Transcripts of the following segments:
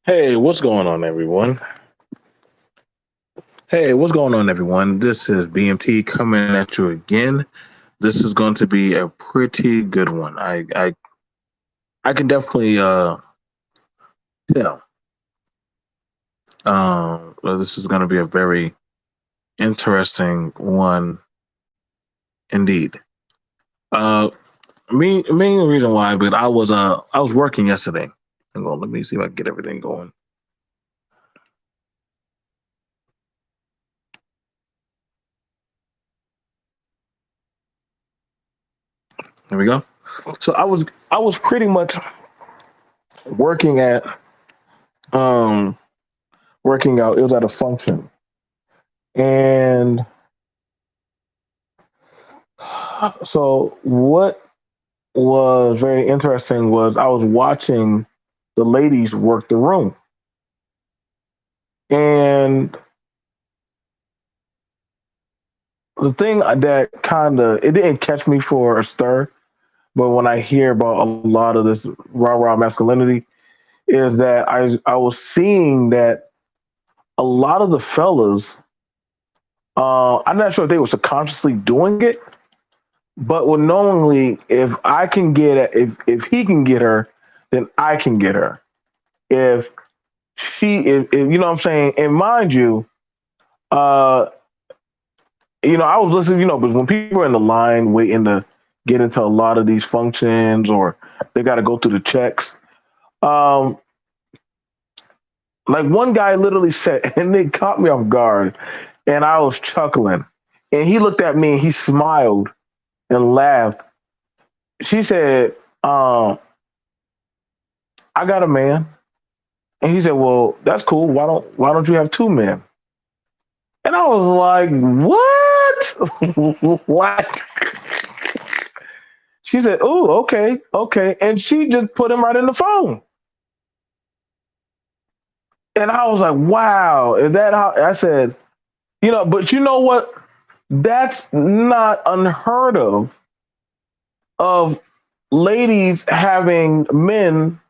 Hey, what's going on, everyone? Hey, what's going on, everyone? This is B.M.T coming at you again. This is going to be a pretty good one. I can definitely tell. This is going to be a very interesting one indeed. Uh, main reason why, but I was working yesterday. Hang on, let me see if I can get everything going. There we go. So I was pretty much working at um working out. It was at a function. And so what was very interesting was I was watching the ladies work the room. And the thing that kind of it didn't catch me for a stir, but when I hear about a lot of this rah-rah masculinity, is that I was seeing that a lot of the fellas, I'm not sure if they were subconsciously doing it, but would knowingly, if I can get it, if he can get her, then I can get her. If if you know what I'm saying, and mind you, uh, I was listening, but when people are in the line waiting to get into a lot of these functions or they got to go through the checks, um, like one guy literally said, and they caught me off guard, and I was chuckling, and he looked at me and he smiled and laughed. She said, "I got a man," and he said, "Well, that's cool. Why don't you have two men?" And I was like, "What?" What? She said, "Oh, okay, okay," and she just put him right in the phone. And I was like, "Wow, is that how?" I said, but you know what? That's not unheard of ladies having men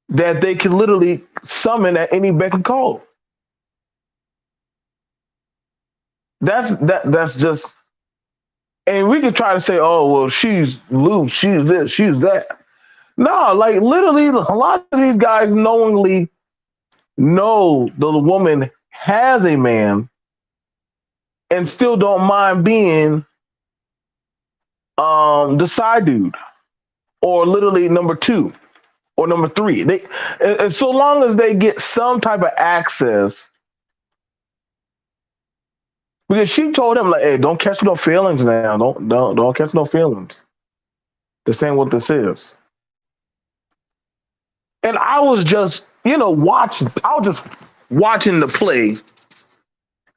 that they can literally summon at any beck and call. That's just, and we could try to say, oh well, she's loose, she's this, she's that. No, like literally, a lot of these guys knowingly know the woman has a man and still don't mind being the side dude or literally number two or number three. And so long as they get some type of access, because she told him like, "Hey, don't catch no feelings now. Don't catch no feelings. This ain't what this is." And I was just watching. I was just watching the play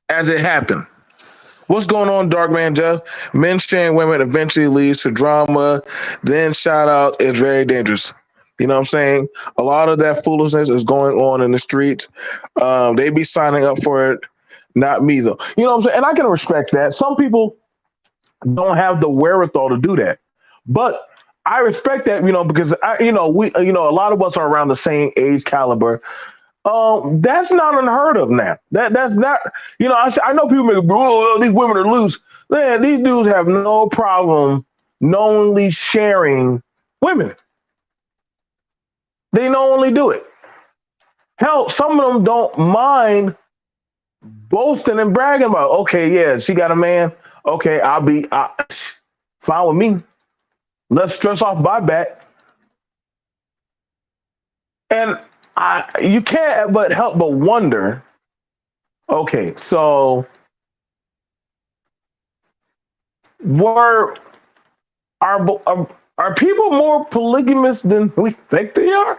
as it happened. What's going on, Dark Man Jeff? Men sharing women eventually leads to drama. Then shout out is very dangerous. You know what I'm saying? A lot of that foolishness is going on in the streets. They be signing up for it. Not me though. You know what I'm saying? And I can respect that. Some people don't have the wherewithal to do that. But I respect that, because a lot of us are around the same age caliber. That's not unheard of now. That's not, I know people make, oh, these women are loose. Man, these dudes have no problem knowingly sharing women. They knowingly do it. Hell, some of them don't mind boasting and bragging about, okay, yeah, she got a man. Okay, fine with me. Let's stress off my back. And you can't but help but wonder, okay, so were are people more polygamous than we think they are?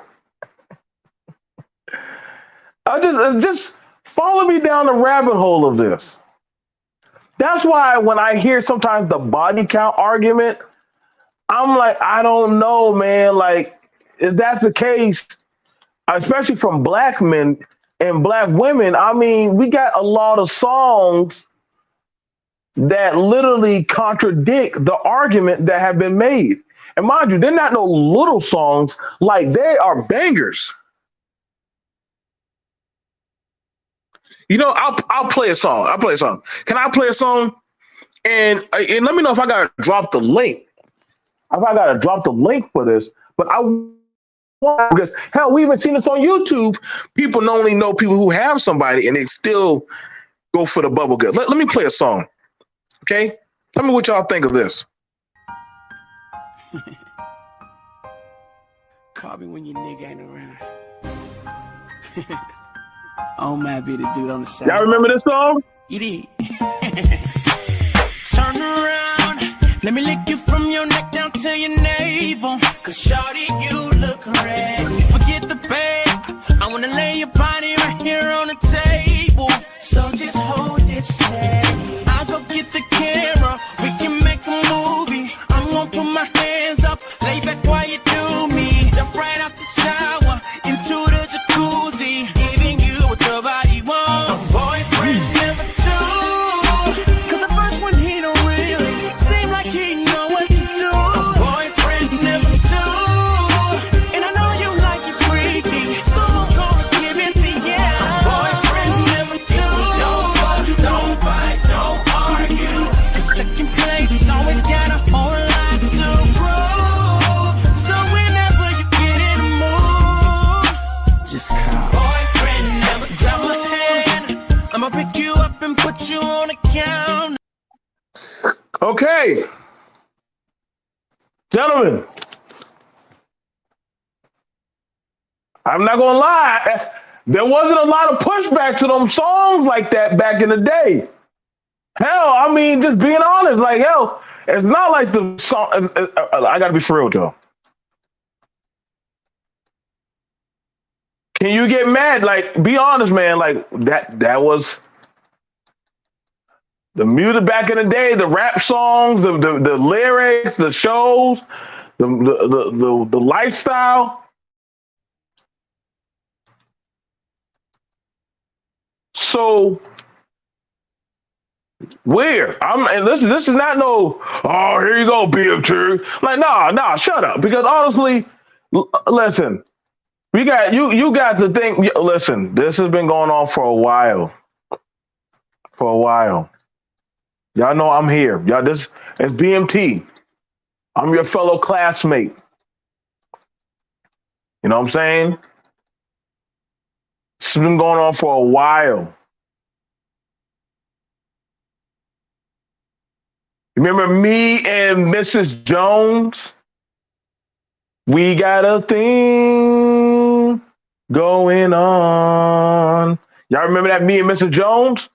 I just follow me down the rabbit hole of this. That's why when I hear sometimes the body count argument, I'm like, I don't know, man. Like, if that's the case, especially from black men and black women, I mean, we got a lot of songs that literally contradict the argument that have been made. And mind you, they're not no little songs, like they are bangers. I'll play a song. I'll play a song. Can I play a song? And let me know if I gotta drop the link. If I gotta drop the link for this, but I want, because hell, we even seen this on YouTube. People only know people who have somebody, and they still go for the bubble gut. Let me play a song, okay? Tell me what y'all think of this. Call me when your nigga ain't around. Oh, might be the dude on the side. Y'all remember this song? You did. Turn around. Let me lick you from your neck down to your navel. Cause shawty, you look ready. Forget the bed. I wanna lay your body right here on the table. So just hold it steady. I'll go get the camera. We can make a movie. I'm gonna put my hands up. Lay back while you do me. Jump right out the shower. Into the jacuzzi. Giving you what your body wants. A boyfriend never do. Cause the first one he don't really seem like he know what to do. A boyfriend never do. And I know you like it freaky, so I'm gonna give it to you. A boyfriend never do. Don't fuss, don't fight, don't argue. In second place, always got a whole lot to prove. So whenever you get in the mood, just call. Boyfriend never grab my hand. I'ma pick you up and put you on the counter. Okay, gentlemen, I'm not gonna lie. There wasn't a lot of pushback to them songs like that back in the day. Hell, I mean, just being honest, like hell, it's not like the song. I gotta be for real, Joe. Can you get mad? Like, be honest, man. Like that was the music back in the day, the rap songs, the lyrics, the shows, the lifestyle. So where and this is not no, oh, here you go, B.M.T. Like, nah, shut up. Because honestly, listen, we got you got to think. Listen, this has been going on for a while. Y'all know I'm here. Y'all, this is B.M.T. I'm your fellow classmate. You know what I'm saying? This has been going on for a while. Remember me and Mrs. Jones? We got a thing going on. Y'all remember that, me and Mrs. Jones?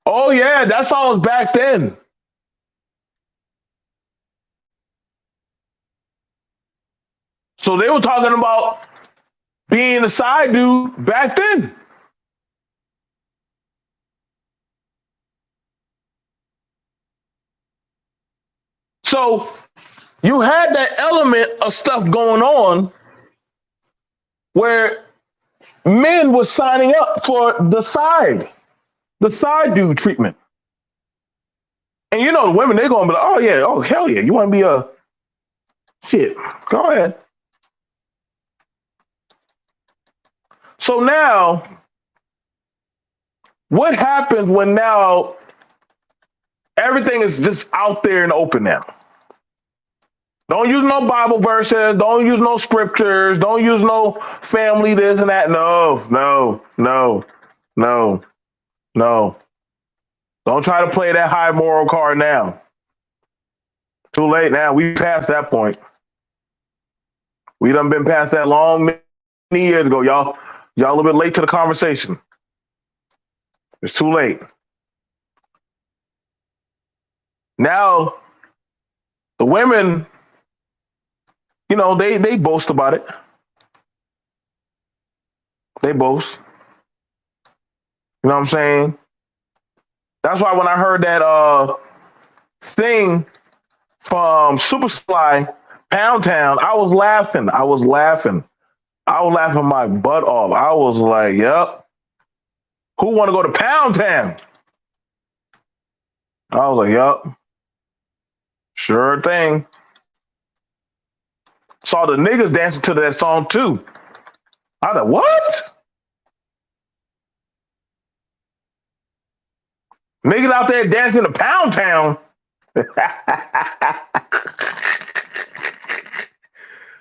Oh yeah, that song was back then. So they were talking about being a side dude back then. So you had that element of stuff going on where men were signing up for the side dude treatment. And you know, the women, they're going to be like, oh yeah, oh hell yeah, you want to be a shit, go ahead. So now, what happens when now everything is just out there and open now? Don't use no Bible verses. Don't use no scriptures. Don't use no family this and that. No. Don't try to play that high moral card now. Too late now. We passed that point. We done been past that long many years ago. Y'all a little bit late to the conversation. It's too late. Now, the women, you know, they boast about it. They boast. You know what I'm saying? That's why when I heard that thing from Super Sly, Pound Town, I was laughing my butt off. I was like, yep. Who want to go to Pound Town? I was like, yep. Sure thing. Saw the niggas dancing to that song too. I thought, what? Niggas out there dancing to Pound Town.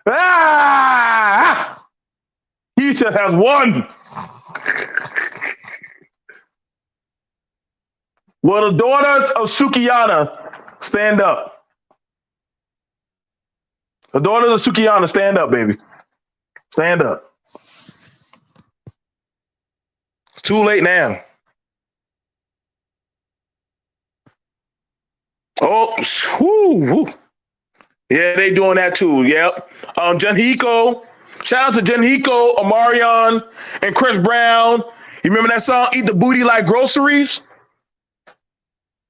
Ah! Keisha has won. Well, the daughters of Sukiyana, stand up. The daughters of Sukiyana, stand up, baby. Stand up. It's too late now. Oh, whoo. Yeah, they doing that too. Yep. Janhiko. Shout out to Janhiko, Omarion, and Chris Brown. You remember that song, Eat the Booty Like Groceries?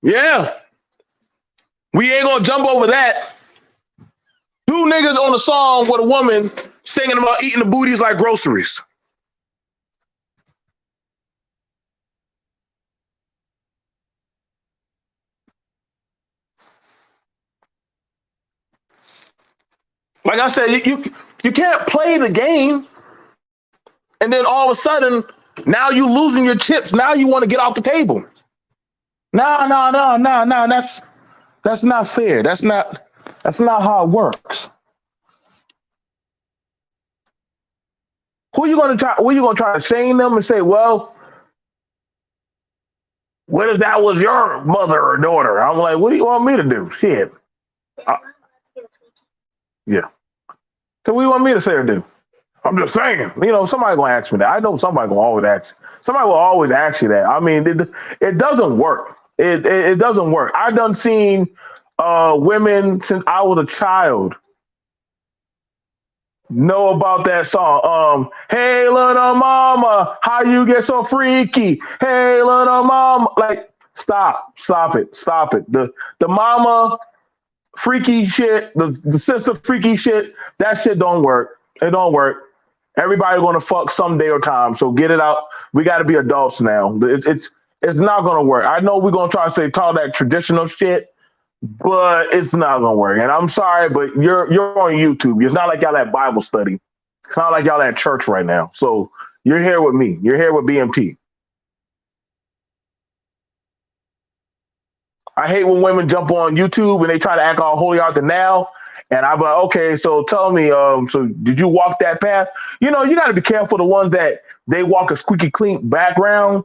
Yeah. We ain't gonna jump over that. Two niggas on a song with a woman singing about eating the booties like groceries. Like I said, you can't play the game and then all of a sudden now you losing your chips. Now you want to get off the table. No. That's not fair. That's not how it works. Who you gonna try to shame them and say, well, what if that was your mother or daughter? I'm like, what do you want me to do? Shit. Yeah. So what do you want me to say or do? I'm just saying, somebody gonna ask me that. I know somebody gonna always ask. Somebody will always ask you that. I mean, it doesn't work. It doesn't work. I done seen women since I was a child know about that song. Hey, little mama, how you get so freaky? Hey, little mama, like stop it. The mama freaky shit, the sister freaky shit, that shit don't work. It don't work. Everybody gonna fuck someday or time. So get it out. We got to be adults now. It's not gonna work. I know we're gonna try to say talk that traditional shit, but it's not gonna work. And I'm sorry, but you're on YouTube. It's not like y'all at Bible study. It's not like y'all at church right now. So you're here with me. You're here with B.M.T. I hate when women jump on YouTube and they try to act all holy out the now. And I'm like, okay, so tell me, so did you walk that path? You got to be careful the ones that they walk a squeaky clean background,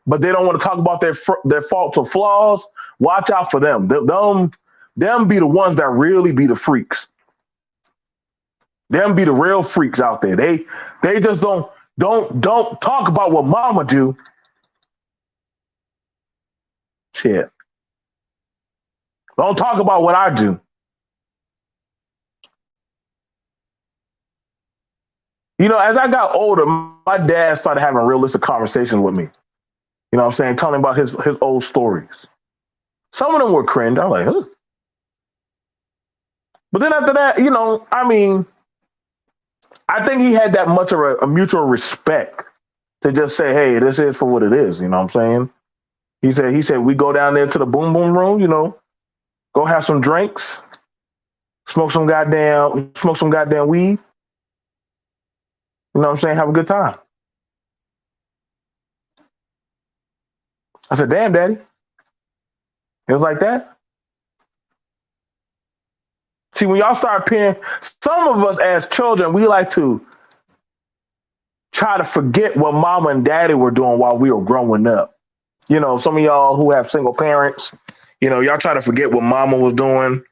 but they don't want to talk about their faults or flaws. Watch out for them. Them be the ones that really be the freaks. Them be the real freaks out there. They just don't talk about what mama do. Shit. Don't talk about what I do. As I got older, my dad started having realistic conversations with me. You know what I'm saying? Telling about his old stories. Some of them were cringe. I'm like, huh. But then after that, I think he had that much of a mutual respect to just say, hey, this is for what it is. You know what I'm saying? He said, we go down there to the boom boom room, go have some drinks, smoke some goddamn weed. You know what I'm saying? Have a good time. I said, damn, Daddy. It was like that. See, when y'all start paying, some of us as children, we like to try to forget what mama and daddy were doing while we were growing up. Some of y'all who have single parents, y'all try to forget what mama was doing.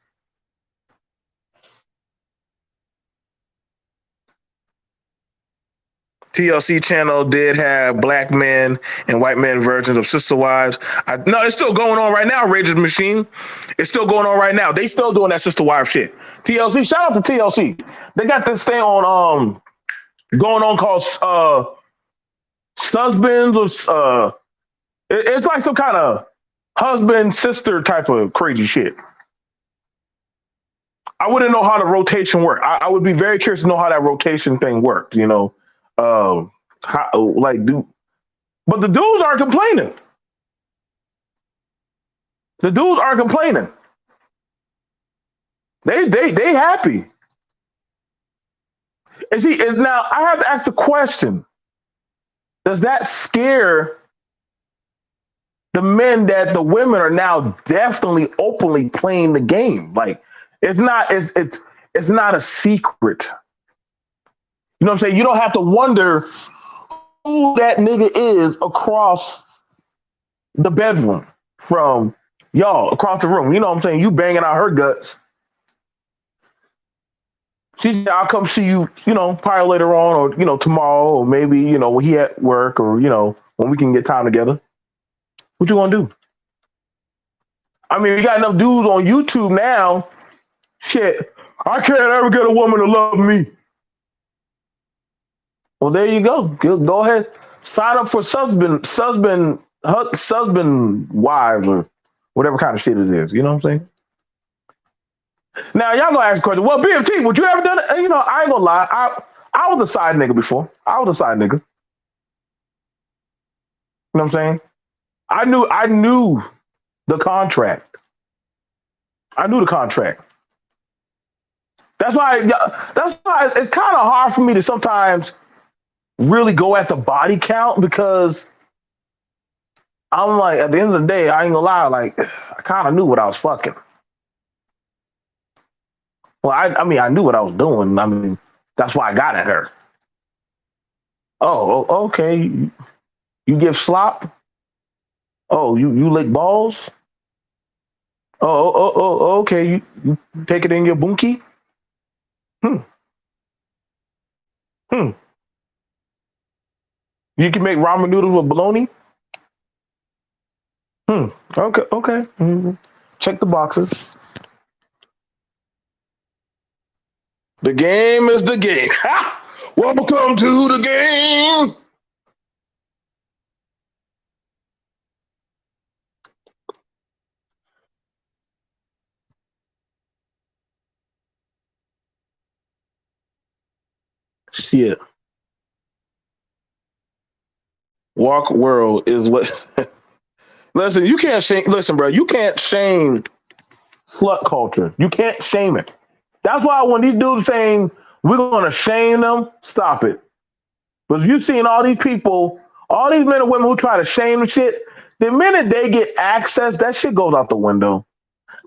TLC channel did have black men and white men versions of Sister Wives. No, it's still going on right now, Rage's Machine. It's still going on right now. They still doing that Sister Wives shit. TLC, shout out to TLC. They got this thing on going on called Husbands or it's like some kind of husband sister type of crazy shit. I wouldn't know how the rotation worked. I would be very curious to know how that rotation thing worked. But the dudes aren't complaining. The dudes aren't complaining. They happy. And see, now I have to ask the question: does that scare the men that the women are now definitely openly playing the game. Like it's not a secret. You know what I'm saying? You don't have to wonder who that nigga is across the bedroom from y'all across the room. You know what I'm saying? You banging out her guts. She said, I'll come see you, probably later on or, tomorrow or maybe, when he at work or, when we can get time together. What you gonna do? I mean, we got enough dudes on YouTube now. Shit, I can't ever get a woman to love me. Well, there you go. Go ahead. Sign up for husband wives or whatever kind of shit it is. You know what I'm saying? Now, y'all gonna ask a question. Well, B.M.T, would you ever done it? I ain't gonna lie. I was a side nigga before. I was a side nigga. You know what I'm saying? I knew the contract. I knew the contract. That's why it's kind of hard for me to sometimes really go at the body count because I'm like, at the end of the day, I ain't gonna lie, like, I kind of knew what I was fucking. Well, I mean, I knew what I was doing. I mean, that's why I got at her. Oh, okay. You give slop? Oh, you lick balls? Oh, okay. You take it in your bunkie? Hmm. You can make ramen noodles with bologna? Okay. Mm-hmm. Check the boxes. The game is the game. Ha! Welcome to the game. Shit. Walk world is what. Listen, you can't shame. Listen, bro, you can't shame slut culture. You can't shame it. That's why when these dudes saying we're gonna shame them, stop it. Because you've seen all these people, all these men and women who try to shame the shit. The minute they get access, that shit goes out the window.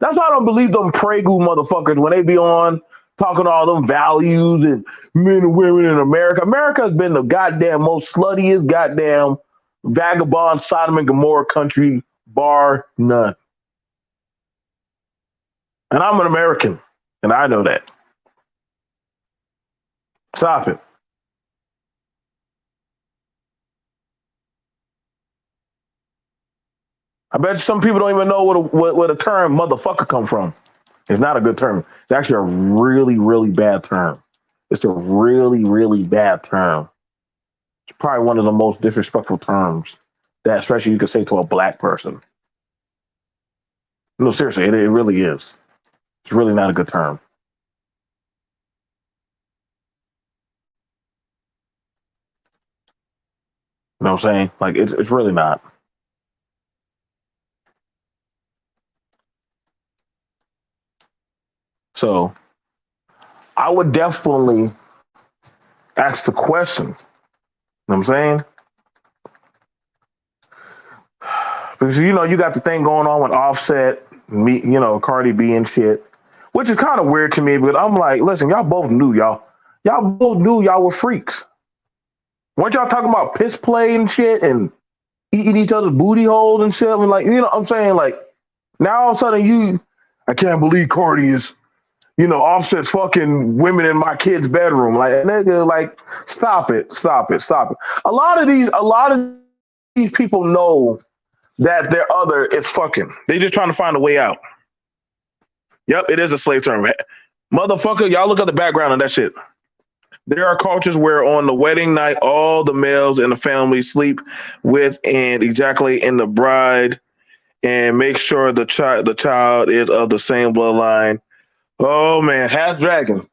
That's why I don't believe them Pregu motherfuckers when they be on talking all them values and men and women in America. America has been the goddamn most sluttiest goddamn vagabond Sodom and Gomorrah country, bar none. And I'm an American, and I know that. Stop it. I bet some people don't even know where the term motherfucker come from. It's not a good term. It's actually a really, really bad term. It's a really, really bad term. It's probably one of the most disrespectful terms that especially you could say to a black person. No, seriously, it really is. It's really not a good term. You know what I'm saying? Like, it's really not. So I would definitely ask the question. You know what I'm saying? Because, you got the thing going on with Offset, me, Cardi B and shit, which is kind of weird to me, but I'm like, listen, y'all both knew y'all were freaks. Weren't y'all talking about piss play and shit and eating each other's booty holes and shit? I mean, like, what I'm saying? Like, now all of a sudden I can't believe Cardi is, Offset's fucking women in my kid's bedroom. Like, nigga, like, stop it. A lot of these people know that their other is fucking. They just trying to find a way out. Yep, it is a slave term. Motherfucker, y'all look at the background of that shit. There are cultures where on the wedding night, all the males in the family sleep with and ejaculate in the bride and make sure the child is of the same bloodline. Oh man, half dragon.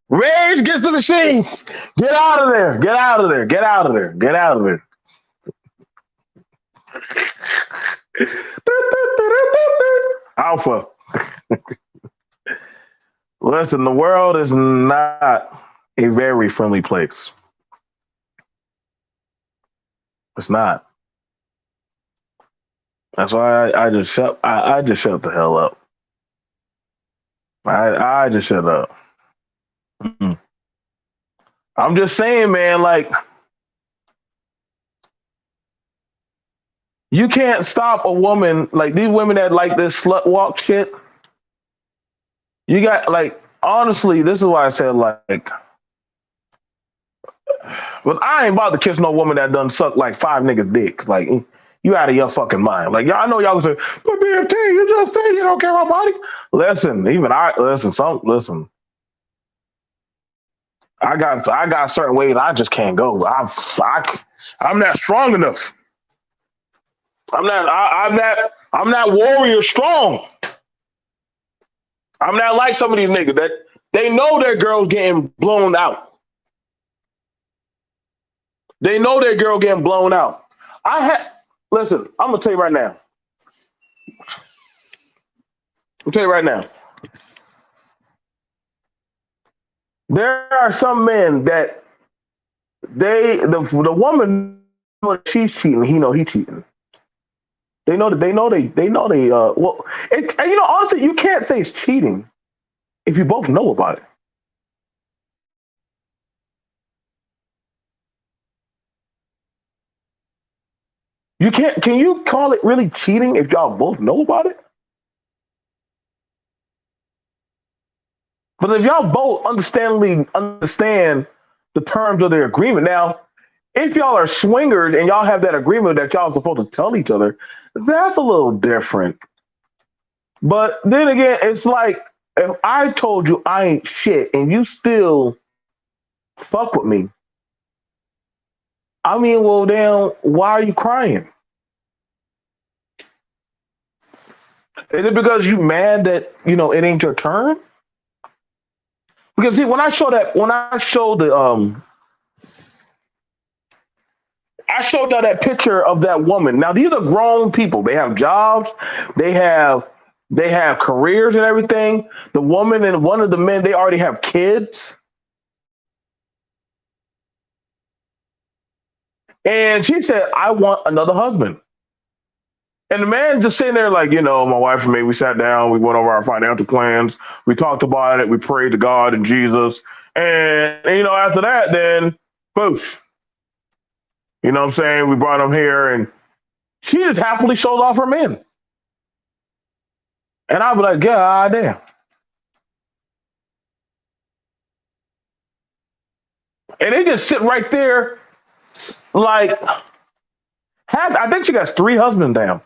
Rage gets the machine. Get out of there. Get out of there. Get out of there. Get out of there. Alpha. Listen, the world is not a very friendly place. It's not. That's why I just shut. I just shut the hell up. I just shut up. Mm. I'm just saying, man. Like you can't stop a woman. Like these women that like this slut walk shit. You got like honestly, this is why I said like. But I ain't about to kiss no woman that done suck like 5 niggas' dick. Like you out of your fucking mind. Like y'all, I know y'all gonna say, but B.M.T, you just say you don't care about body. Listen, even I listen. I got certain ways I just can't go. I'm not strong enough. I'm not warrior strong. I'm not like some of these niggas that they know their girl's getting blown out. They know their girl getting blown out. Listen, I'm gonna tell you right now. I'll tell you right now. There are some men that the woman know that she's cheating, he know he cheating. They know well and honestly you can't say it's cheating if you both know about it. Can you call it really cheating if y'all both know about it? But if y'all both understand the terms of the agreement. Now, if y'all are swingers and y'all have that agreement that y'all are supposed to tell each other, that's a little different. But then again, it's like if I told you I ain't shit and you still fuck with me, I mean, well, damn, why are you crying? Is it because you mad that it ain't your turn? Because see, when I showed y'all that picture of that woman. Now these are grown people. They have jobs. They have careers and everything. The woman and one of the men, they already have kids. And she said, I want another husband. And the man just sitting there like, my wife and me, we sat down, we went over our financial plans, we talked about it, we prayed to God and Jesus. And after that, then boosh. You know what I'm saying? We brought him here and she just happily shows off her men. And I'll be like, God damn. And they just sit right there like, I think she got 3 husbands down.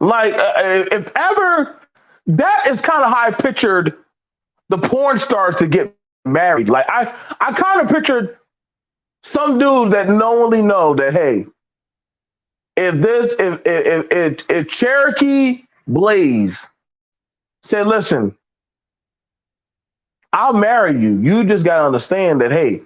Like, if ever, that is kind of how I pictured the porn stars to get married. Like, I kind of pictured some dudes that only know that, hey, if Cherokee Blaze said, listen, I'll marry you. You just got to understand that, hey,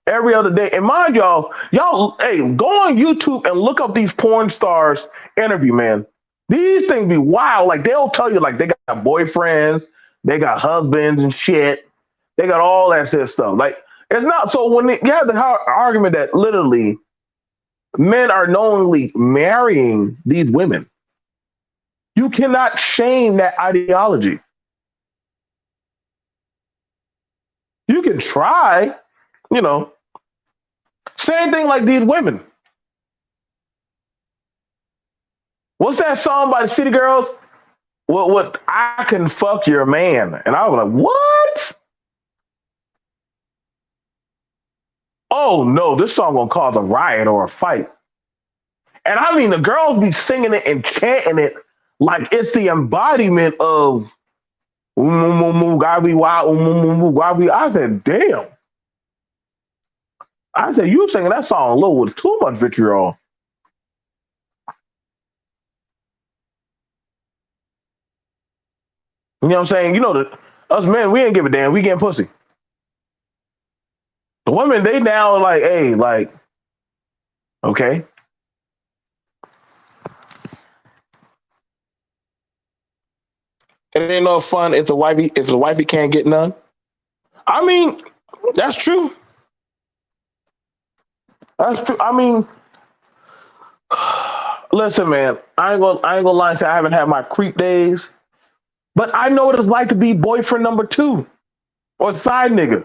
every other day, and mind y'all, hey, go on YouTube and look up these porn stars interview, man. These things be wild. Like, they'll tell you, like, they got boyfriends, they got husbands and shit. They got all that shit stuff. Like, it's not so when you have the argument that literally men are knowingly marrying these women, you cannot shame that ideology. You can try, same thing like these women. What's that song by the City Girls? What I can fuck your man. And I was like, what? Oh no, this song gonna cause a riot or a fight. And I mean the girls be singing it and chanting it like it's the embodiment of I said, damn. I said, you singing that song a little with too much vitriol. You know what I'm saying? Us men, we ain't give a damn. We getting pussy. The women, they now like, hey, like, okay. It ain't no fun if the wifey can't get none. I mean, that's true. That's true. I mean, listen, man. I ain't gonna lie and say I haven't had my creep days, but I know what it's like to be boyfriend number two or side nigga,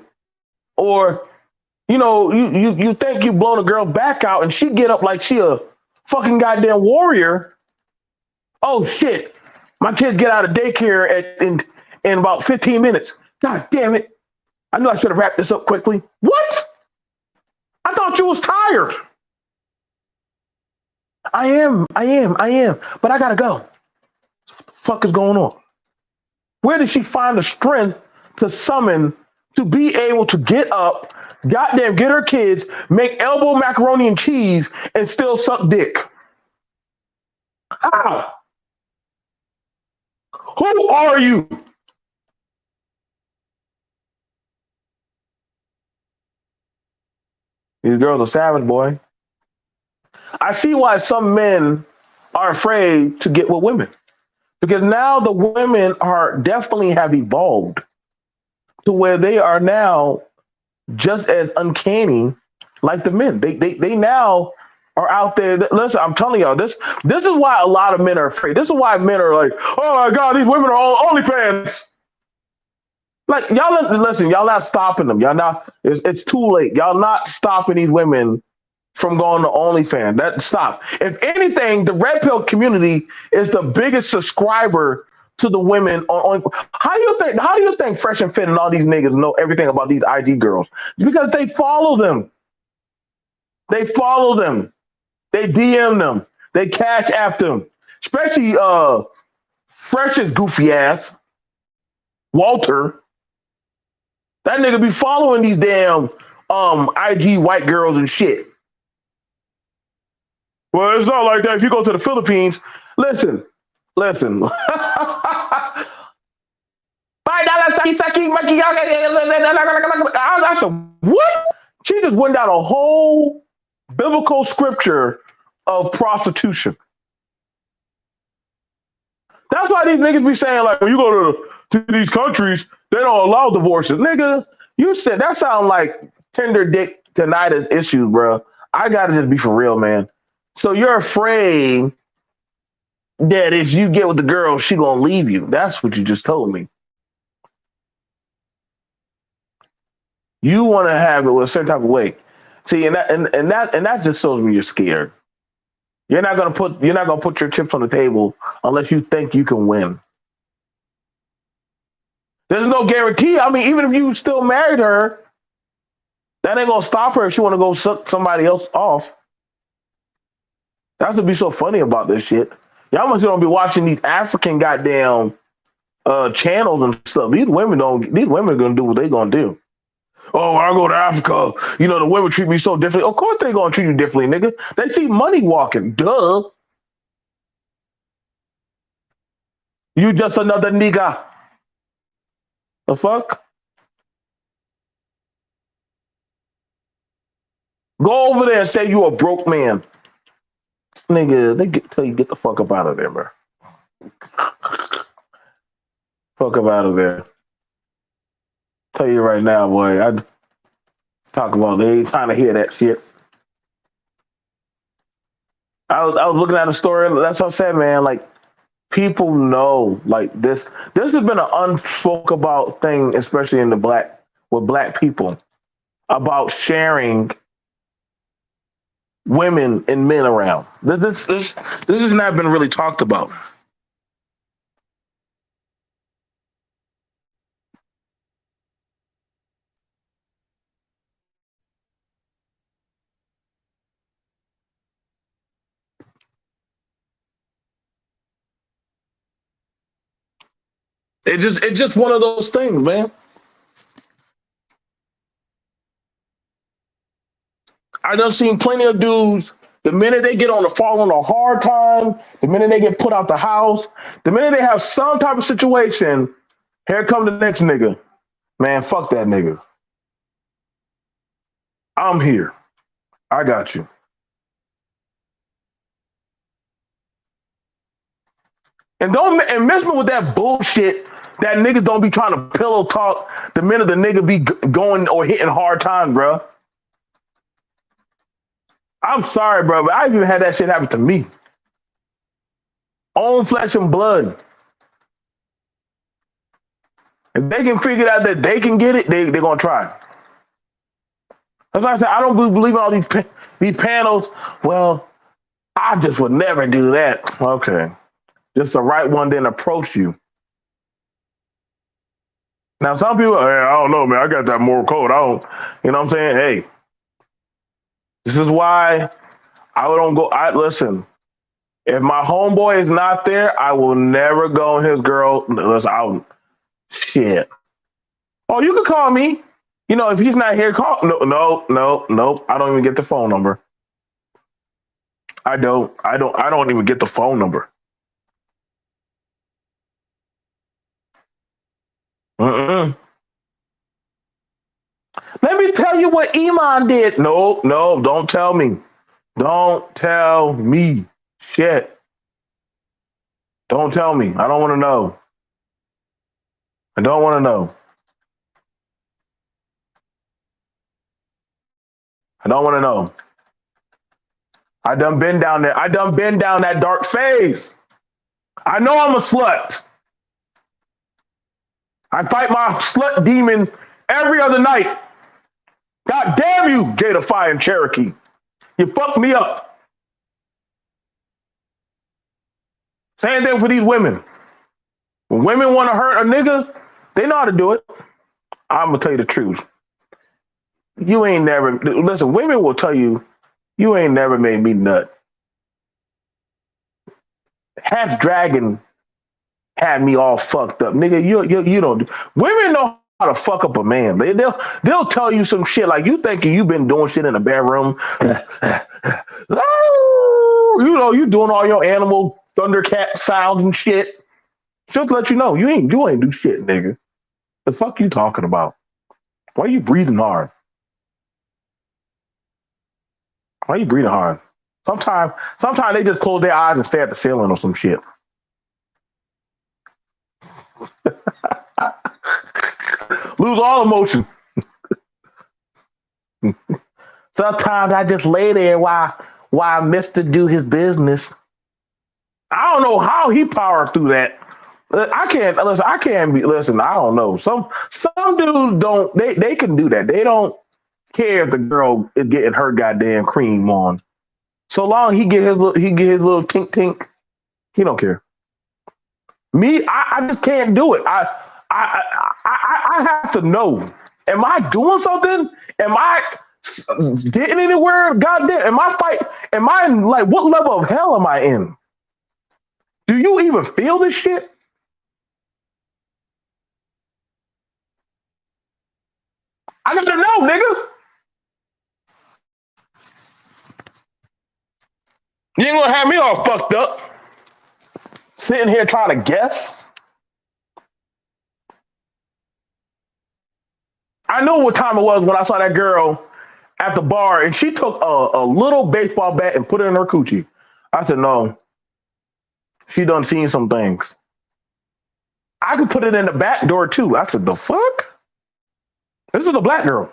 or you think you blown a girl back out and she get up like she a fucking goddamn warrior. Oh shit! My kids get out of daycare in about 15 minutes. God damn it! I knew I should have wrapped this up quickly. What? I thought you was tired. I am. But I gotta go. What the fuck is going on? Where did she find the strength to summon to be able to get up, goddamn, get her kids, make elbow macaroni and cheese, and still suck dick? How? Who are you? These girls are savage, boy. I see why some men are afraid to get with women because now the women are definitely have evolved to where they are now just as uncanny like the men. They now are out there. Listen, I'm telling y'all, this is why a lot of men are afraid. This is why men are like, oh my god, these women are all OnlyFans. Like y'all listen, y'all not stopping them. Y'all not. It's too late. Y'all not stopping these women from going to OnlyFans. That stop. If anything, the red pill community is the biggest subscriber to the women on. How do you think Fresh and Fit and all these niggas know everything about these IG girls? Because they follow them. They follow them. They DM them. They cash app them. Especially Fresh's goofy ass, Walter. That nigga be following these damn IG white girls and shit. Well, it's not like that. If you go to the Philippines, listen. $5 I said, what? She just went down a whole biblical scripture of prostitution. That's why these niggas be saying, like, when you go to these countries, they don't allow divorces. Nigga, you said that sound like tender dick tinnitus issues, bro. I gotta just be for real, man. So you're afraid that if you get with the girl, she gonna leave you. That's what you just told me. You want to have it with a certain type of way. See, and that just shows me you're scared. You're not gonna put your chips on the table unless you think you can win. There's no guarantee. I mean, even if you still married her, that ain't gonna stop her if she want to go suck somebody else off. That's what be so funny about this shit. Y'all must don't be watching these African goddamn channels and stuff. These women are gonna do what they gonna do. Oh, when I go to Africa, the women treat me so differently. Of course they gonna treat you differently, nigga. They see money walking. Duh. You just another nigga. The fuck? Go over there and say you a broke man. Nigga, tell you get the fuck up out of there, bro. Fuck up out of there. Tell you right now, boy. I talk about they ain't trying to hear that shit. I was looking at a story. That's what I said, man. Like people know, like this has been an unspoken about thing, especially in with black people, about sharing women and men around. This has not been really talked about. It's just one of those things, man. I done seen plenty of dudes. The minute they get fall on a hard time, the minute they get put out the house, the minute they have some type of situation, here come the next nigga. Man, fuck that nigga. I'm here. I got you. And don't miss me with that bullshit that niggas don't be trying to pillow talk the minute the nigga be going or hitting hard time, bro. I'm sorry, bro, but I even had that shit happen to me. Own flesh and blood. If they can figure out that they can get it, they're gonna try. That's why I said I don't believe in all these panels. Well, I just would never do that. Okay, just the right one then approach you. Now some people, hey, I don't know, man. I got that moral code. I don't, you know what I'm saying? Hey, this is why I don't go. I listen. If my homeboy is not there, I will never go on his girl. Listen, I'll shit. Oh, you can call me. You know, if he's not here, call. No. I don't even get the phone number. I don't even get the phone number. Mm-mm. Let me tell you what Iman did. No, don't tell me. Don't tell me. Shit. Don't tell me. I don't want to know. I don't want to know. I don't want to know. I done been down there. I done been down that dark phase. I know I'm a slut. I fight my slut demon every other night. God damn you, Gator Fire and Cherokee. You fucked me up. Same thing for these women. When women want to hurt a nigga, they know how to do it. I'm going to tell you the truth. You ain't never, listen, women will tell you, you ain't never made me nut. Half Dragon had me all fucked up. Nigga, you don't do. Women know how to fuck up a man. They'll tell you some shit like you thinking you've been doing shit in the bedroom. You know, you doing all your animal Thundercat sounds and shit. Just to let you know, you ain't do shit, nigga. The fuck you talking about? Why are you breathing hard? Why are you breathing hard? Sometimes they just close their eyes and stare at the ceiling or some shit. Lose all emotion. Sometimes I just lay there while Mr. do his business. I don't know how he powered through that. I can't listen. I can't be listen. I don't know. Some dudes don't. They can do that. They don't care if the girl is getting her goddamn cream on. So long he get his little tink tink. He don't care. Me, I just can't do it. I have to know. Am I doing something? Am I getting anywhere? Goddamn. Am I fight? Am I in like what level of hell am I in? Do you even feel this shit? I gotta know, nigga. You ain't gonna have me all fucked up. Sitting here trying to guess. I know what time it was when I saw that girl at the bar and she took a little baseball bat and put it in her coochie. I said, no, she done seen some things. I could put it in the back door too. I said, the fuck? This is a black girl.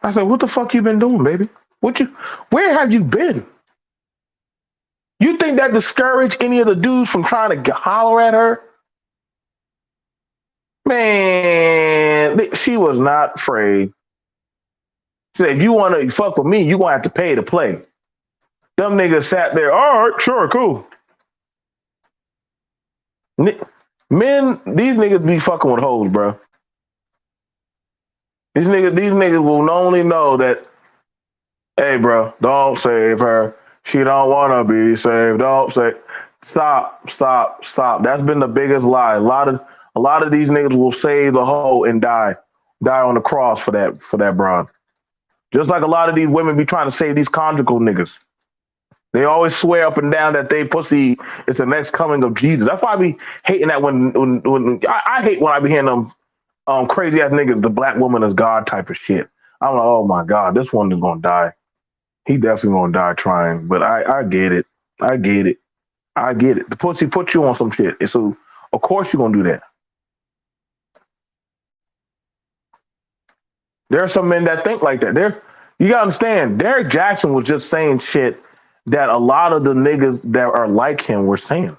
I said, what the fuck you been doing, baby? Where have you been? You think that discouraged any of the dudes from trying to holler at her? Man, she was not afraid. She said, if you want to fuck with me, you're going to have to pay to play. Them niggas sat there, all right, sure, cool. Men, these niggas be fucking with hoes, bro. These niggas will only know that, hey, bro, don't save her. She don't want to be saved. Don't say, stop. That's been the biggest lie. A lot of these niggas will save the hoe and die on the cross for that broad. Just like a lot of these women be trying to save these conjugal niggas. They always swear up and down that they pussy is the next coming of Jesus. That's why I be hating that when I hate when I be hearing them crazy ass niggas, the black woman is God type of shit. I'm like, oh my God, this one is gonna die. He definitely gonna die trying. But I get it. I get it. The pussy put you on some shit. And so of course you're gonna do that. There are some men that think like that. You gotta understand, Derek Jackson was just saying shit that a lot of the niggas that are like him were saying.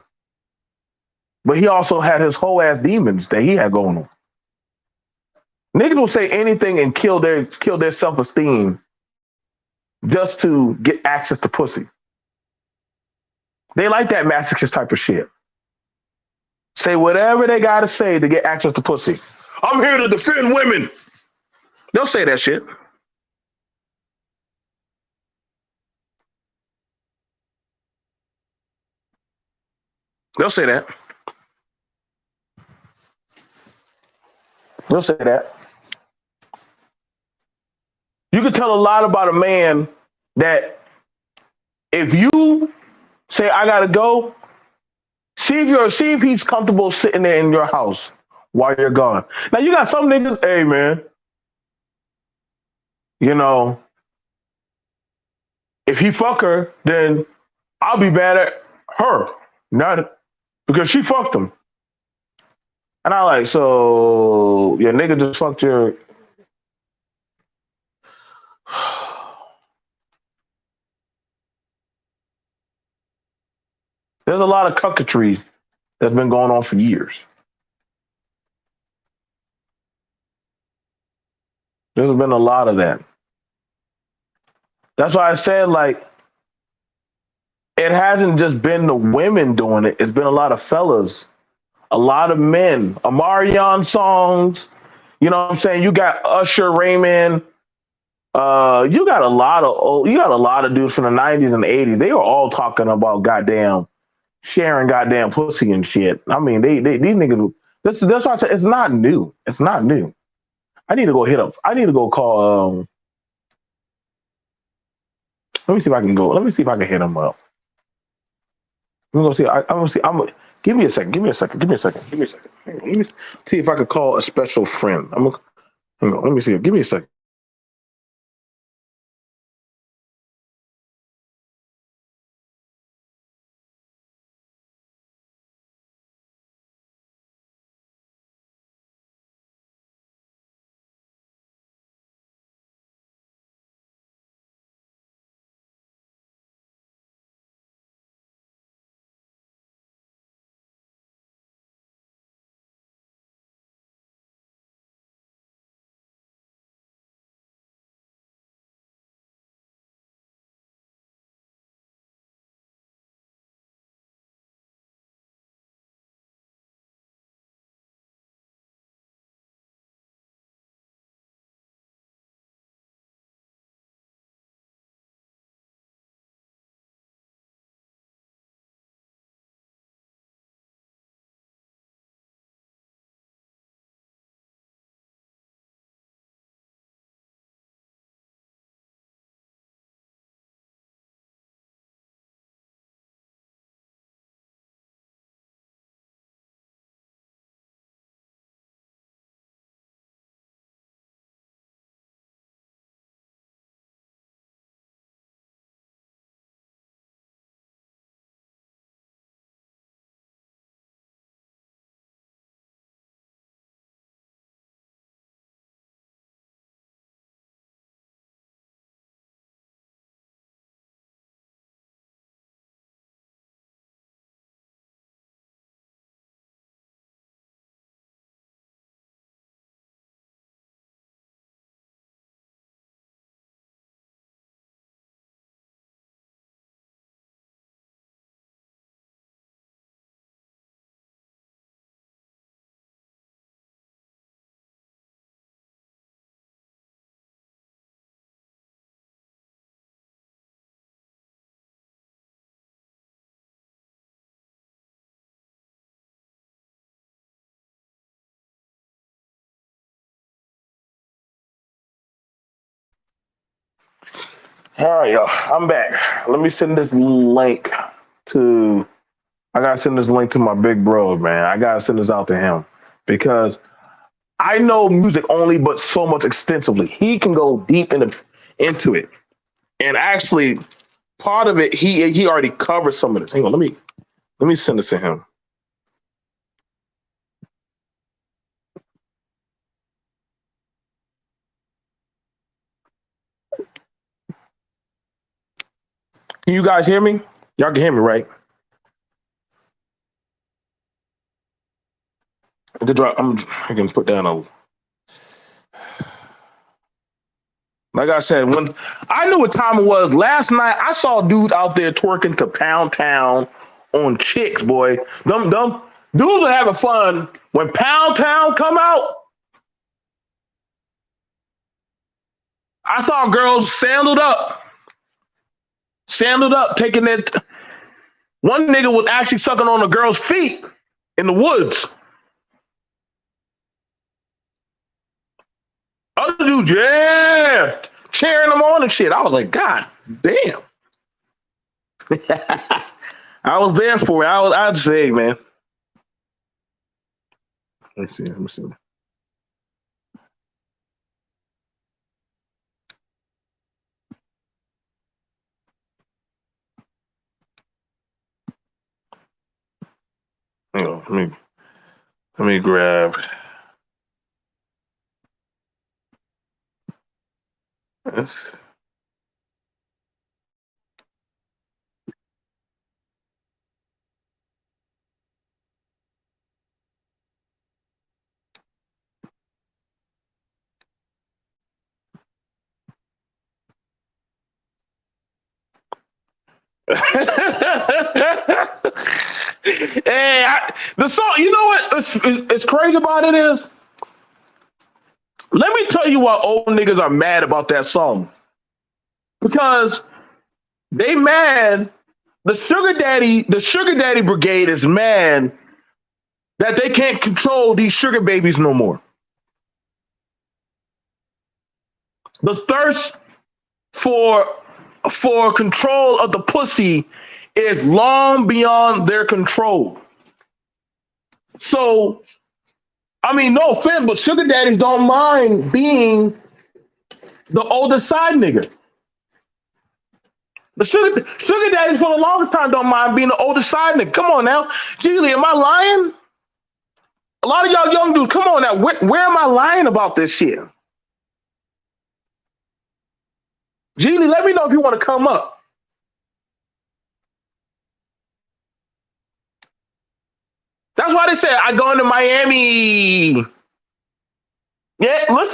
But he also had his whole ass demons that he had going on. Niggas will say anything and kill their self esteem just to get access to pussy. They like that masochist type of shit. Say whatever they gotta say to get access to pussy. I'm here to defend women. They'll say that shit. They'll say that. They'll say that. You can tell a lot about a man that if you say I gotta go, see if he's comfortable sitting there in your house while you're gone. Now you got some niggas, hey man, you know, if he fuck her, then I'll be mad at her, not because she fucked him. And I like, so your nigga just fucked your. There's a lot of cucketry that's been going on for years. There's been a lot of that. That's why I said, like, it hasn't just been the women doing it. It's been a lot of fellas, a lot of men. Amarion songs, you know what I'm saying? You got Usher Raymond. You got a lot of dudes from the 90s and the 80s. They were all talking about goddamn sharing goddamn pussy and shit. I mean, they these niggas. That's why I said it's not new. It's not new. I need to go hit up. I need to go call. Let me see if I can go. Let me see if I can hit him up. Let me go see. I'm gonna see. Give me a second. Give me a second. Give me a second. Give me a second. Hang on, let me see if I can call a special friend. Hang on. Let me see. Give me a second. All right, y'all. I'm back. Let me send this link to. I gotta send this link to my big bro, man. I gotta send this out to him because I know music only, but so much extensively. He can go deep into it, and actually, part of it he already covered some of this. Hang on, let me send this to him. Can you guys hear me? Y'all can hear me, right? I can put down a. Like I said, when I knew what time it was last night, I saw dudes out there twerking to Pound Town on chicks, boy. Them dudes are having fun. When Pound Town come out, I saw girls sandaled up, taking it. One nigga was actually sucking on a girl's feet in the woods. Other dudes, yeah, cheering them on and shit. I was like, God damn. I was there for it. I'd say, man. Let me see. Hang on, let me grab this. The song, you know what? It's crazy about it is. Let me tell you why old niggas are mad about that song. Because they mad. The sugar daddy brigade is mad that they can't control these sugar babies no more. The thirst for control of the pussy is long beyond their control. So, I mean, no offense, but sugar daddies don't mind being the older side nigga. The sugar daddies for the longest time don't mind being the older side nigga. Come on now. Geely, am I lying? A lot of y'all young dudes, come on now. Where am I lying about this shit? Geely, let me know if you want to come up. That's why they said I going to Miami. Yeah, look,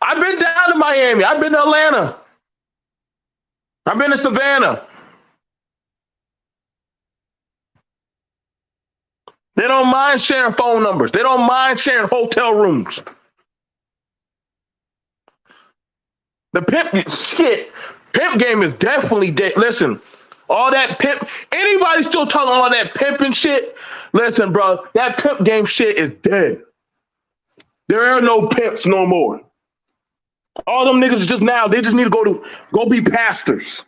I've been down to Miami. I've been to Atlanta. I've been to Savannah. They don't mind sharing phone numbers. They don't mind sharing hotel rooms. The pimp game is definitely dead. Listen, all that pimp, anybody still talking all that pimping shit? Listen, bro, that pimp game shit is dead. There are no pimps no more. All them niggas just now, they just need to go be pastors.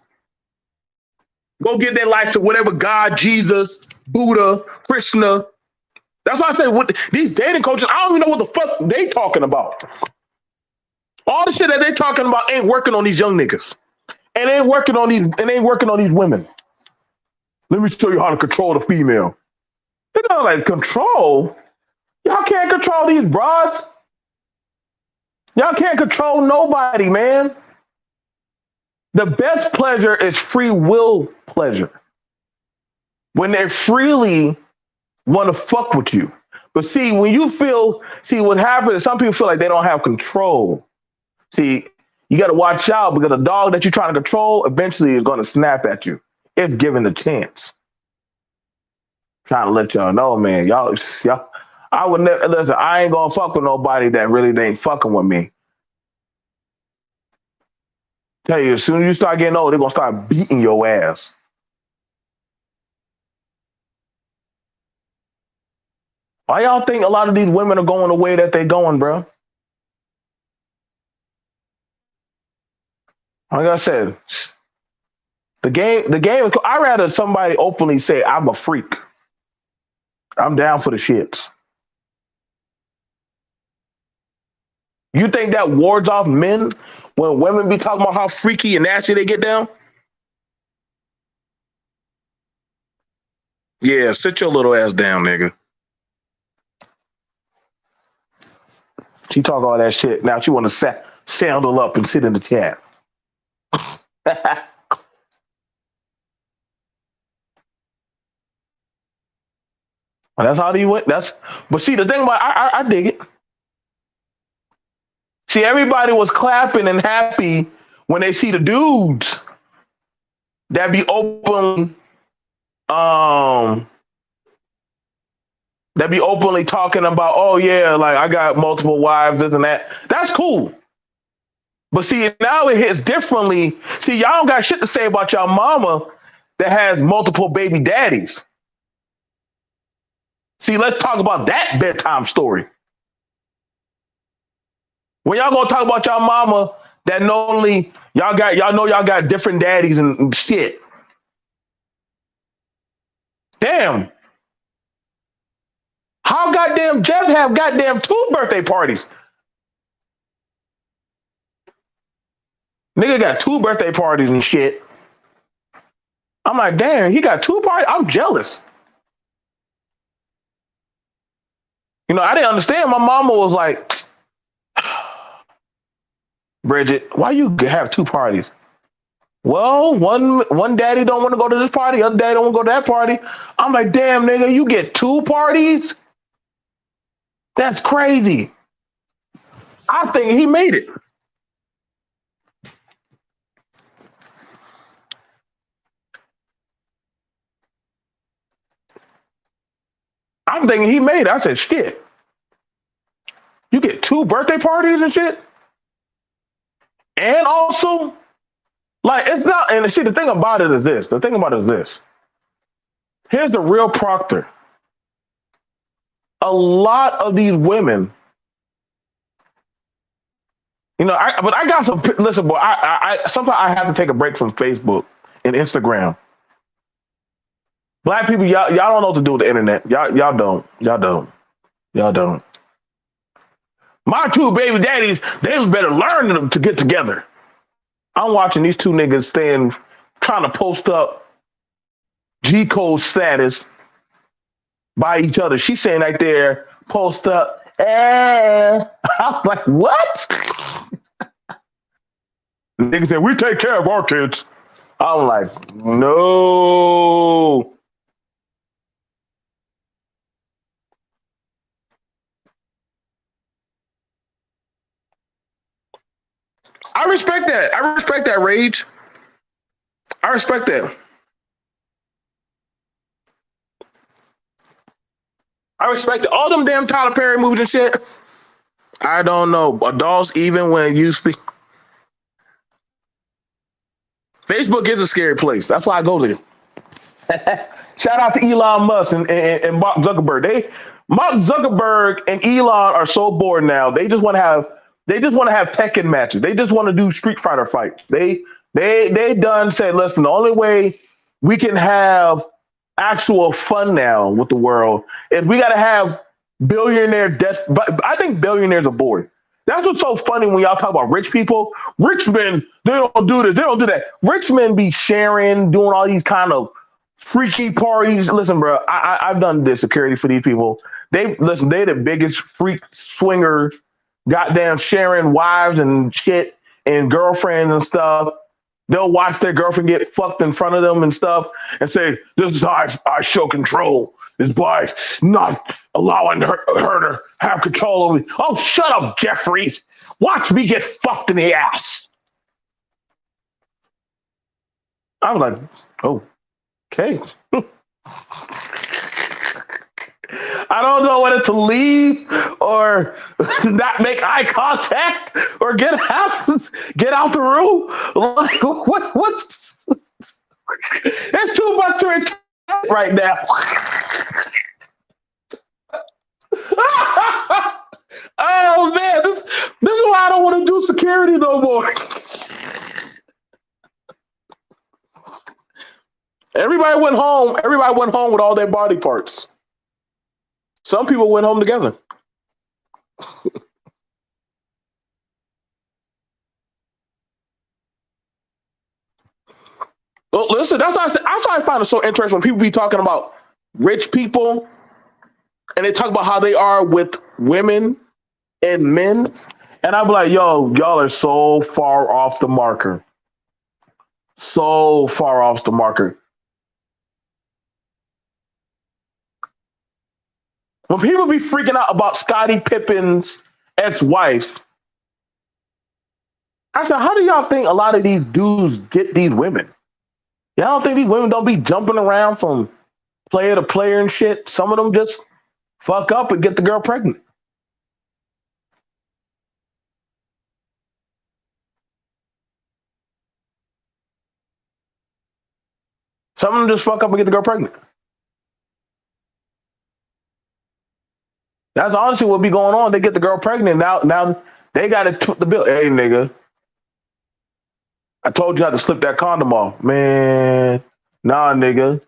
Go give their life to whatever God, Jesus, Buddha, Krishna. That's why I say these dating coaches, I don't even know what the fuck they talking about. All the shit that they talking about ain't working on these young niggas. And ain't working on these women. Let me show you how to control the female. You know, like control? Y'all can't control these broads. Y'all can't control nobody, man. The best pleasure is free will pleasure. When they freely want to fuck with you. But see, when you what happens is some people feel like they don't have control. See, you got to watch out because a dog that you're trying to control eventually is going to snap at you if given the chance. Trying to let y'all know, man. Y'all, I would never listen. I ain't gonna fuck with nobody that really ain't fucking with me. Tell you, as soon as you start getting old, they're gonna start beating your ass. Why y'all think a lot of these women are going the way that they going, bro? Like I said, the game. I'd rather somebody openly say, "I'm a freak. I'm down for the shits." You think that wards off men when women be talking about how freaky and nasty they get down? Yeah, sit your little ass down, nigga. She talk all that shit. Now she want to sandal up and sit in the chat. And that's how he went. But see, the thing about I dig it. See, everybody was clapping and happy when they see the dudes that be um openly talking about, oh yeah, like I got multiple wives, this and that. That's cool. But see, now it hits differently. See, y'all don't got shit to say about y'all mama that has multiple baby daddies. See, let's talk about that bedtime story. When y'all gonna talk about y'all mama that not only y'all got different daddies and shit. Damn. How goddamn Jeff have goddamn 2 birthday parties? Nigga got 2 birthday parties and shit. I'm like, damn, he got 2 parties? I'm jealous. You know, I didn't understand. My mama was like, Bridget, why you have 2 parties? Well, one daddy don't want to go to this party, other daddy don't want to go to that party. I'm like, damn, nigga, you get 2 parties? That's crazy. I think he made it. I'm thinking he made it. I said, shit. You get 2 birthday parties and shit? And also, like, it's not, and see, the thing about it is this. Here's the real proctor. A lot of these women, you know, but I got some, listen, boy, I sometimes I have to take a break from Facebook and Instagram. Black people, y'all don't know what to do with the internet. Y'all don't. My 2 baby daddies, they was better learn to get together. I'm watching these 2 niggas trying to post up G code status by each other. She's saying right there, post up. I'm like, what? The nigga said, we take care of our kids. I'm like, no. I respect that. I respect that rage. I respect that. I respect all them damn Tyler Perry movies and shit. I don't know. Adults, even when you speak. Facebook is a scary place. That's why I go there. Shout out to Elon Musk and Mark Zuckerberg. Mark Zuckerberg and Elon are so bored now. They just want to have Tekken matches. They just want to do Street Fighter fights. They done say, listen, the only way we can have actual fun now with the world is we got to have billionaire death. But I think billionaires are bored. That's what's so funny when y'all talk about rich people. Rich men, they don't do this, they don't do that. Rich men be sharing, doing all these kind of freaky parties. Listen, bro, I've done this security for these people. They the biggest freak swinger, goddamn sharing wives and shit and girlfriends and stuff. They'll watch their girlfriend get fucked in front of them and stuff and say, this is how I show control, is by not allowing her to have control over me. Oh, shut up, Jeffrey. Watch me get fucked in the ass. I'm like, oh, okay. I don't know whether to leave or not make eye contact or get out the room. Like, what's there's too much to it right now. Oh man, this is why I don't want to do security no more. Everybody went home with all their body parts. Some people went home together. Well, listen, that's why I find it so interesting when people be talking about rich people and they talk about how they are with women and men. And I'm like, yo, y'all are so far off the marker. So far off the marker. When people be freaking out about Scottie Pippen's ex-wife, I said, how do y'all think a lot of these dudes get these women? Y'all don't think these women don't be jumping around from player to player and shit? Some of them just fuck up and get the girl pregnant. Some of them just fuck up and get the girl pregnant. That's honestly what be going on. They get the girl pregnant. Now they got to toot the bill. Hey, nigga, I told you not to slip that condom off. Man, nah, nigga.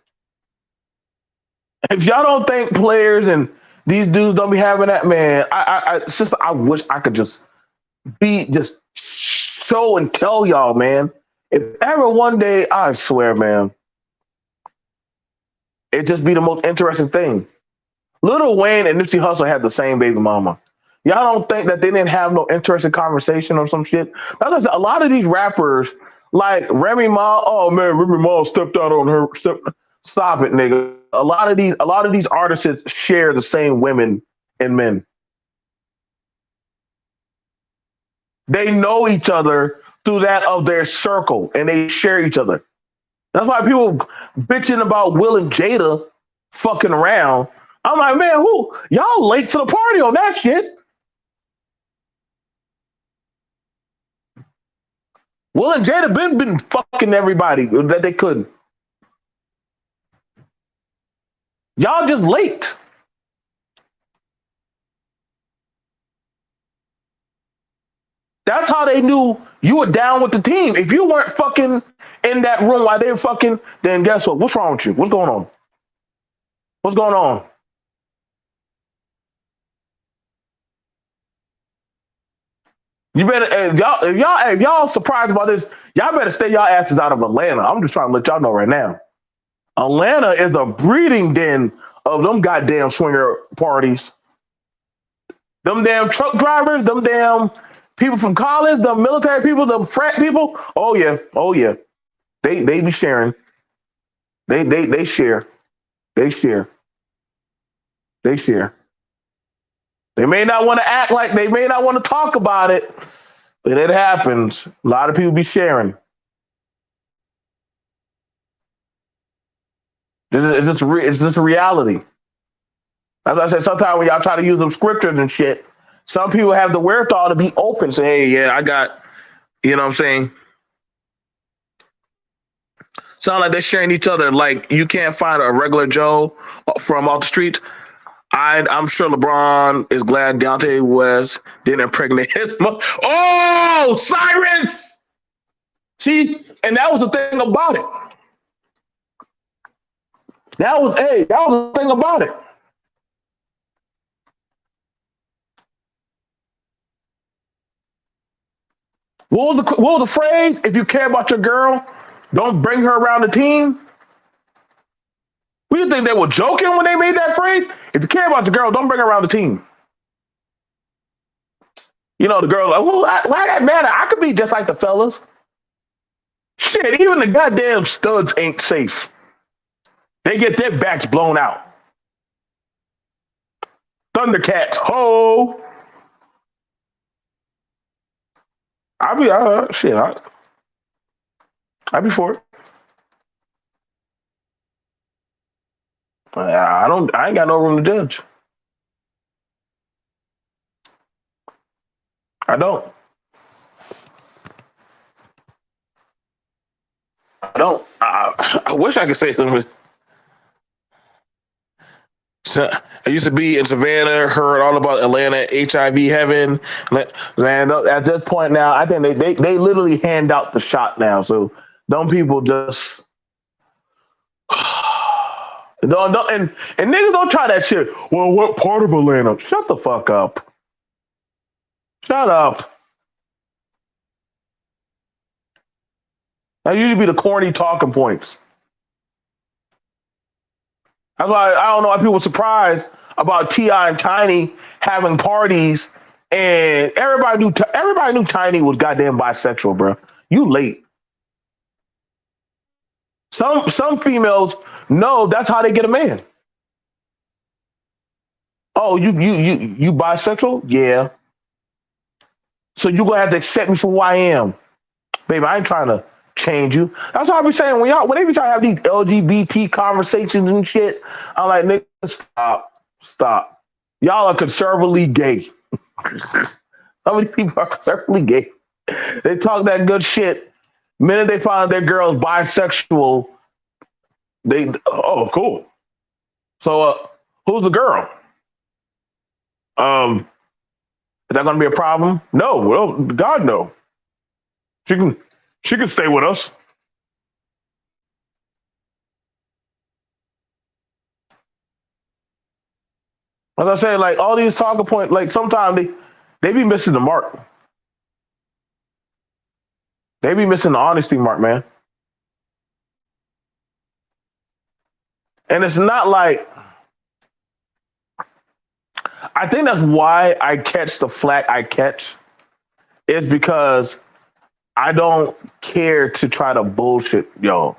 If y'all don't think players and these dudes don't be having that, man, I wish I could just show and tell y'all, man. If ever one day, I swear, man, it just be the most interesting thing. Lil Wayne and Nipsey Hussle had the same baby mama. Y'all don't think that they didn't have no interesting conversation or some shit? That's a lot of these rappers, like Remy Ma. Oh man, Remy Ma stepped out on her. Stop it, nigga. A lot of these artists share the same women and men. They know each other through that of their circle, and they share each other. That's why people bitching about Will and Jada fucking around. I'm like, man, who y'all late to the party on that shit? Will and Jada been fucking everybody that they could. Y'all just late. That's how they knew you were down with the team. If you weren't fucking in that room while they were fucking, then guess what? What's wrong with you? What's going on? What's going on? You better, if y'all surprised about this, y'all better stay y'all asses out of Atlanta. I'm just trying to let y'all know right now. Atlanta is a breeding den of them goddamn swinger parties. Them damn truck drivers, them damn people from college, them military people, them frat people. Oh yeah. They be sharing. They share. They share. They share. They may not want to act like, they may not want to talk about it, but it happens. A lot of people be sharing. It's just a reality. As I said, sometimes when y'all try to use them scriptures and shit, some people have the wherewithal to be open, say, hey, yeah, I got, you know what I'm saying? Sound like they're sharing each other. Like you can't find a regular Joe from off the street. I'm sure LeBron is glad Deontay West didn't impregnate his mother. Oh, Cyrus! See, and that was the thing about it. That was the thing about it. What was the phrase? If you care about your girl, don't bring her around the team. We didn't think they were joking when they made that phrase. If you care about your girl, don't bring her around the team. You know, the girl like, well, why that matter? I could be just like the fellas. Shit, even the goddamn studs ain't safe. They get their backs blown out. Thundercats, ho! I'll be for it. I ain't got no room to judge. I don't. I wish I could say something. So, I used to be in Savannah, heard all about Atlanta, HIV heaven. Man, at this point now, I think they literally hand out the shot now. So don't people just don't and niggas don't try that shit. Well, what part of Atlanta? Shut the fuck up. Shut up. That usually be the corny talking points. That's why I don't know why people were surprised about T.I. and Tiny having parties, and everybody knew Tiny was goddamn bisexual, bro. You late. Some females know that's how they get a man. Oh, Oh, you bisexual? Yeah. So you gonna have to accept me for who I am, baby. I ain't trying to change you. That's what I be saying when they be trying to have these LGBT conversations and shit. I'm like, nigga, stop. Y'all are conservatively gay. How many people are conservatively gay? They talk that good shit. Minute they find out their girl is bisexual, cool. So who's the girl? Is that gonna be a problem? No, well, God no. She can stay with us. As I say, like all these talking points, like sometimes they be missing the mark. They be missing the honesty mark, man. And it's not like I think that's why I catch the flack I catch is because I don't care to try to bullshit y'all.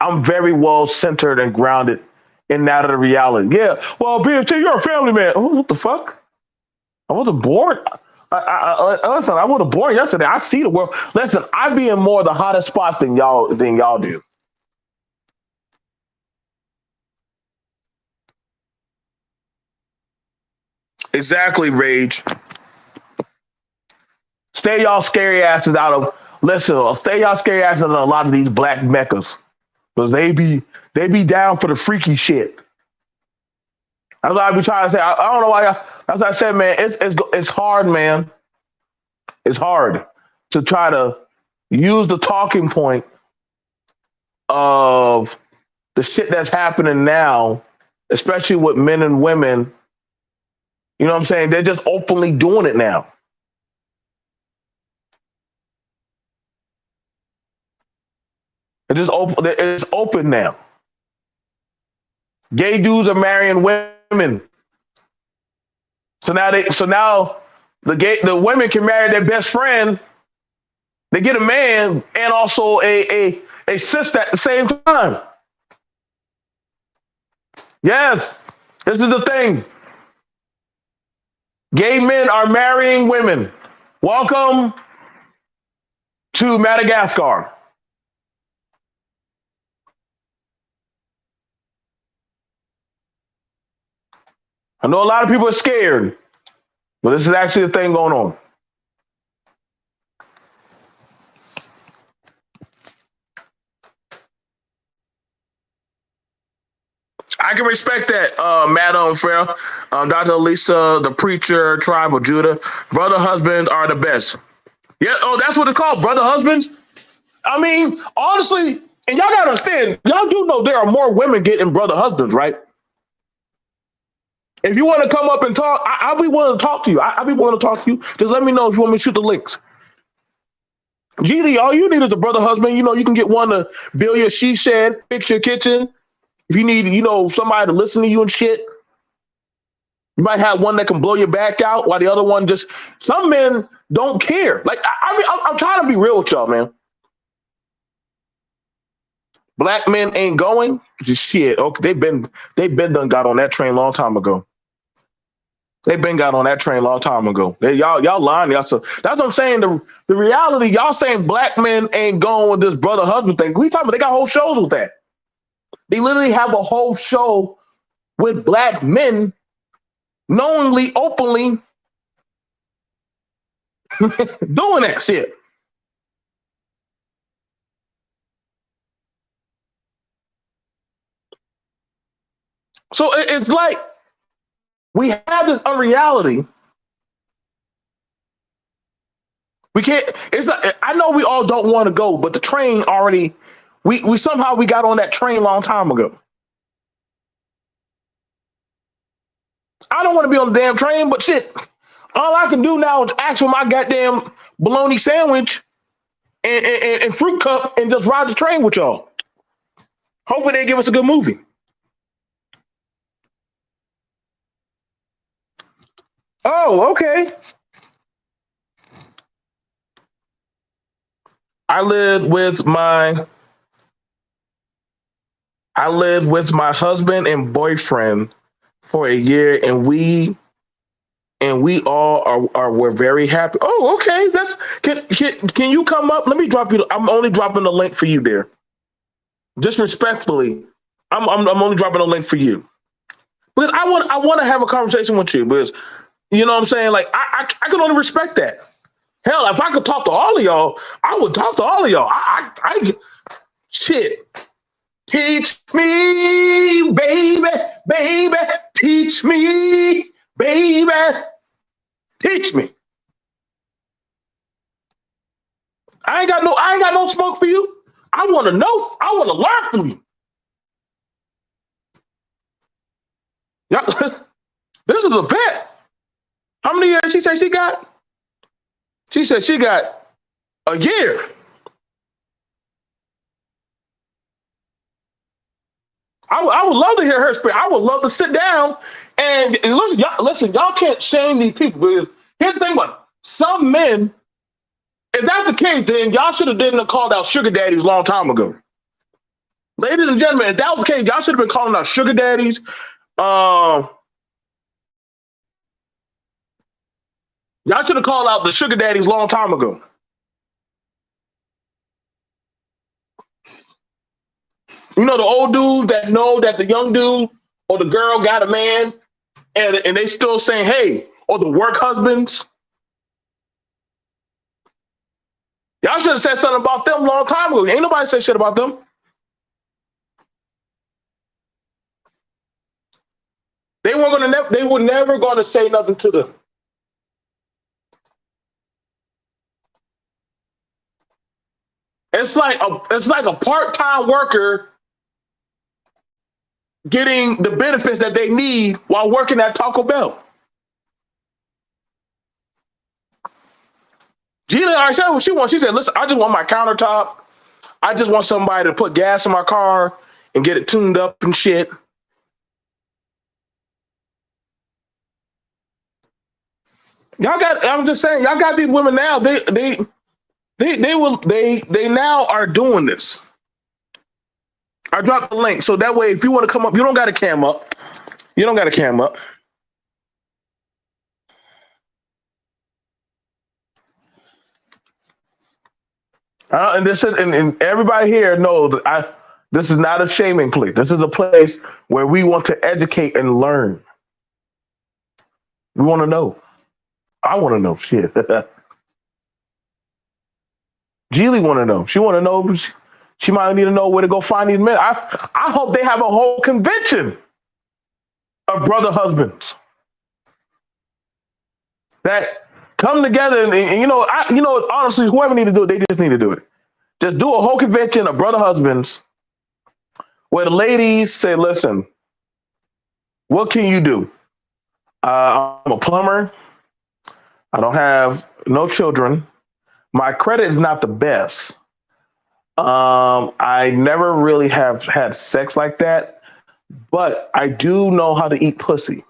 I'm very well centered and grounded in that of the reality. Yeah, well, B.M.T, you're a family man. Oh, what the fuck? I wasn't born. Listen, I wasn't born yesterday. I see the world. Listen, I be in more of the hottest spots than y'all do. Exactly, Rage. Stay y'all scary asses out of. Listen, stay y'all scary asses out of a lot of these black meccas because they be down for the freaky shit. That's what I be trying to say. I don't know why. That's what I said, man. It's hard, man. It's hard to try to use the talking point of the shit that's happening now, especially with men and women. You know what I'm saying? They're just openly doing it now. It's open now. Gay dudes are marrying women. So now the women can marry their best friend. They get a man and also a sister at the same time. Yes, this is the thing. Gay men are marrying women. Welcome to Madagascar. I know a lot of people are scared, but this is actually a thing going on. I can respect that, Madam Farrell, Dr. Lisa, the preacher, tribe of Judah. Brother husbands are the best. Yeah, oh, that's what it's called, brother husbands. I mean, honestly, and y'all gotta understand, y'all do know there are more women getting brother husbands, right? If you want to come up and talk, I'll be willing to talk to you. I'll be willing to talk to you. Just let me know if you want me to shoot the links. GD, all you need is a brother husband. You know, you can get one to build your she shed, fix your kitchen. If you need, somebody to listen to you and shit, you might have one that can blow your back out while the other one just, some men don't care. Like, I'm trying to be real with y'all, man. Black men ain't going, just shit. Okay, they've been done got on that train a long time ago. They've been got on that train a long time ago. Y'all lying. Y'all, so that's what I'm saying. The reality, y'all saying black men ain't going with this brother husband thing. We talking about they got whole shows with that. They literally have a whole show with black men knowingly, openly doing that shit. So it's like we have this unreality. We can't. It's not, I know we all don't want to go, but the train already. We somehow we got on that train a long time ago. I don't want to be on the damn train, but shit, all I can do now is ask for my goddamn bologna sandwich and fruit cup and just ride the train with y'all. Hopefully they give us a good movie. Oh, okay. I lived with my husband and boyfriend for a year, and we all we're very happy. Oh, okay. That's can you come up? Let me drop you. I'm only dropping the link for you there. Just respectfully, I'm only dropping a link for you because I want to have a conversation with you because you know what I'm saying. Like I can only respect that. Hell, if I could talk to all of y'all, I would talk to all of y'all. I shit. Teach me, baby, baby. Teach me, baby. Teach me. I ain't got no smoke for you. I want to know. I want to learn from you. Yeah, this is a bet. How many years she said she got? She said she got a year. I would love to hear her speak. I would love to sit down and listen, y'all can't shame these people because here's the thing about it. Some men, if that's the case, then y'all should have didn't called out sugar daddies a long time ago. Ladies and gentlemen, if that was the case, y'all should have been calling out sugar daddies. Y'all should have called out the sugar daddies a long time ago. You know, the old dudes that know that the young dude or the girl got a man and they still saying, hey, or the work husbands. Y'all should have said something about them a long time ago. Ain't nobody say shit about them. They were never gonna say nothing to them. It's like a part-time worker getting the benefits that they need while working at Taco Bell. Gina already said what she wants. She said, listen, I just want my countertop. I just want somebody to put gas in my car and get it tuned up and shit. I'm just saying, y'all got these women now. They now are doing this. I dropped the link. So that way, if you want to come up, you don't got a cam up. You don't got a cam up. And this is, and everybody here knows that this is not a shaming plea. This is a place where we want to educate and learn. We want to know. I want to know shit. Geely want to know. She want to know. She might need to know where to go find these men. I hope they have a whole convention of brother husbands that come together and honestly, whoever need to do it, they just need to do it. Just do a whole convention of brother husbands where the ladies say, listen, what can you do? I'm a plumber. I don't have no children. My credit is not the best. I never really have had sex like that, but I do know how to eat pussy.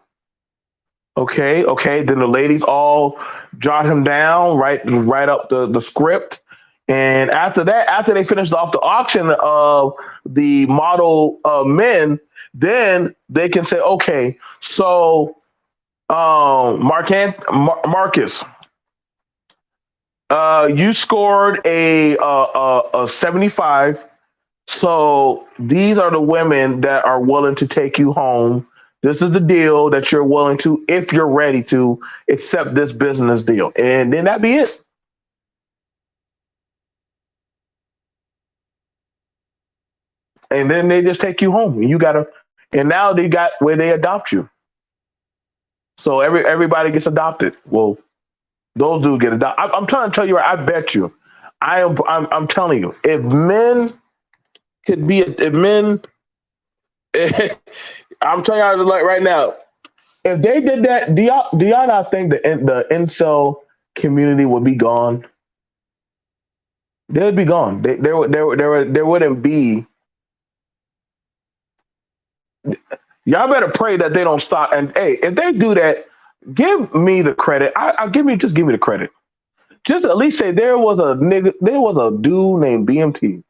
Okay. Then the ladies all jot him down, write up the script. And after that, after they finished off the auction of the model men, then they can say, okay, so Marcus, you scored a 75. So these are the women that are willing to take you home. This is the deal that you're willing to, if you're ready to accept this business deal. And then that'd be it. And then they just take you home. And now they got where they adopt you. So everybody gets adopted. Well, those dudes get adopted. I'm trying to tell you, I bet you. I'm telling you, if men could be, if men, I'm telling you like right now, if they did that, do y'all not think the incel community would be gone? They would be gone. There wouldn't be. Y'all better pray that they don't stop. And hey, if they do that, give me the credit. Give me the credit. Just at least say there was a dude named B.M.T.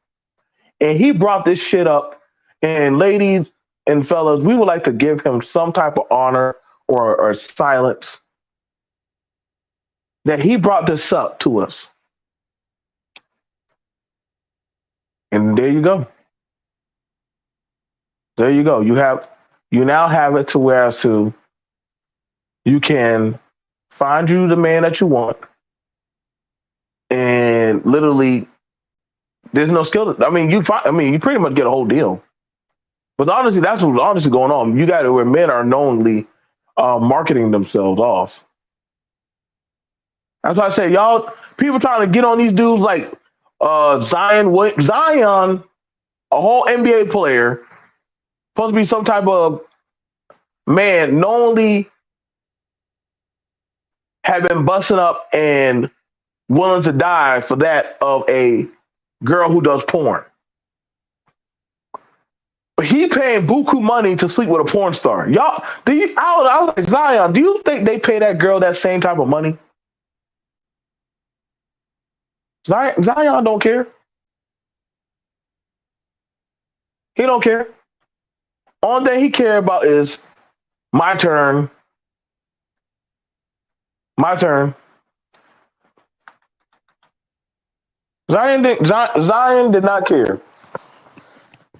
and he brought this shit up. And ladies, And fellas, we would like to give him some type of honor or silence that he brought this up to us. And there you go. There you go. You now have it to where as to you can find you the man that you want, and literally there's no skill. I mean, you pretty much get a whole deal. But honestly, that's what's honestly going on. You got it where men are knowingly marketing themselves off. That's why I say, y'all, people trying to get on these dudes like Zion, a whole NBA player, supposed to be some type of man, knowingly have been busting up and willing to die for that of a girl who does porn. He paying buku money to sleep with a porn star. Y'all, I was like, Zion, do you think they pay that girl that same type of money? Zion don't care. He don't care. All that he care about is my turn. My turn. Zion did not care.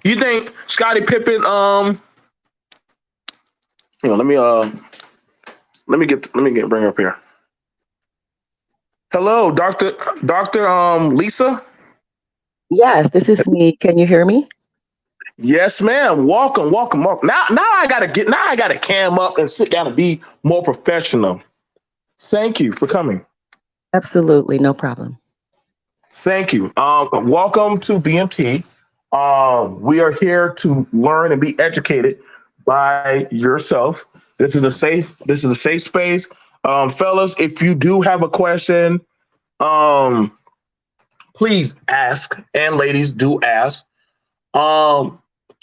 You think Scottie Pippen? Let me bring her up here. Hello, Doctor Lisa. Yes, this is me. Can you hear me? Yes, ma'am. Welcome. Now I gotta cam up and sit down and be more professional. Thank you for coming. Absolutely, no problem. Thank you. Welcome to B.M.T. We are here to learn and be educated by yourself. This is a safe space. Fellas, if you do have a question, please ask, and ladies do ask.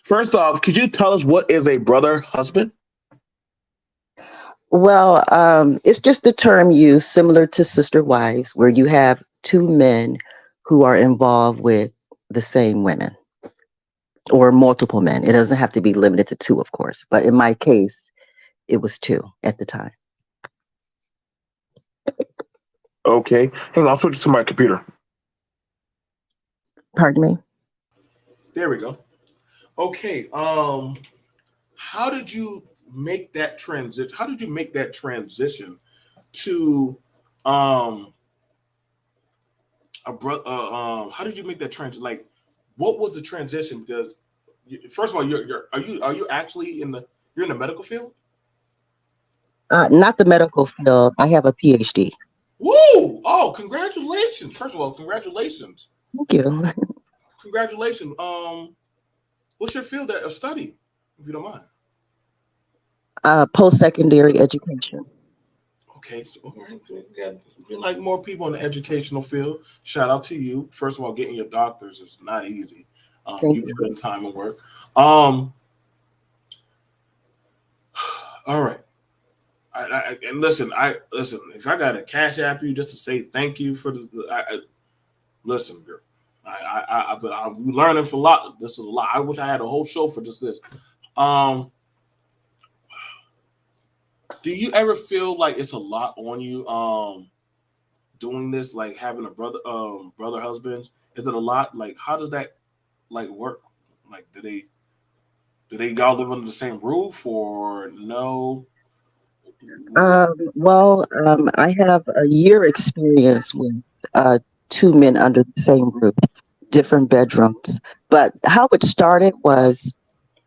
First off, could you tell us what is a brother husband? Well, it's just a term used similar to sister wives, where you have two men who are involved with the same women or multiple men. It doesn't have to be limited to two, of course. But in my case, it was two at the time. Okay. Hang on, I'll switch to my computer. Pardon me? There we go. Okay. How did you make that transition? How did you make that transition to how did you make that transition? Like, what was the transition? Because first of all, are you actually in the medical field? Not the medical field. I have a PhD. Woo! Oh, congratulations! First of all, congratulations. Thank you. Congratulations. What's your field of study, if you don't mind? Post-secondary education. Okay, so all right, we like more people in the educational field. Shout out to you. First of all, getting your doctors is not easy. You put in time and work. All right. And listen. If I got to cash app you just to say thank you for listen, girl. I'm learning for a lot. This is a lot. I wish I had a whole show for just this. Do you ever feel like it's a lot on you doing this, like having a brother husbands? Is it a lot? Like, how does that like work? Like, do they y'all live under the same roof or no? Well, I have a year experience with two men under the same roof, different bedrooms. But how it started was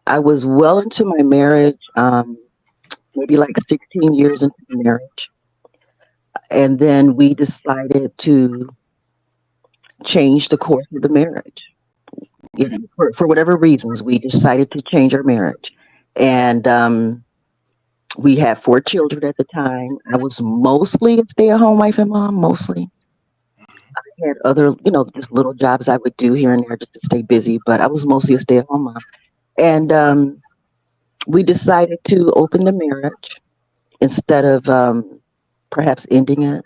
I was well into my marriage, maybe like 16 years into the marriage. And then we decided to change the course of the marriage. You know, for whatever reasons, we decided to change our marriage. And we had 4 children at the time. I was mostly a stay-at-home wife and mom, mostly. I had other, just little jobs I would do here and there just to stay busy, but I was mostly a stay-at-home mom. And we decided to open the marriage instead of perhaps ending it.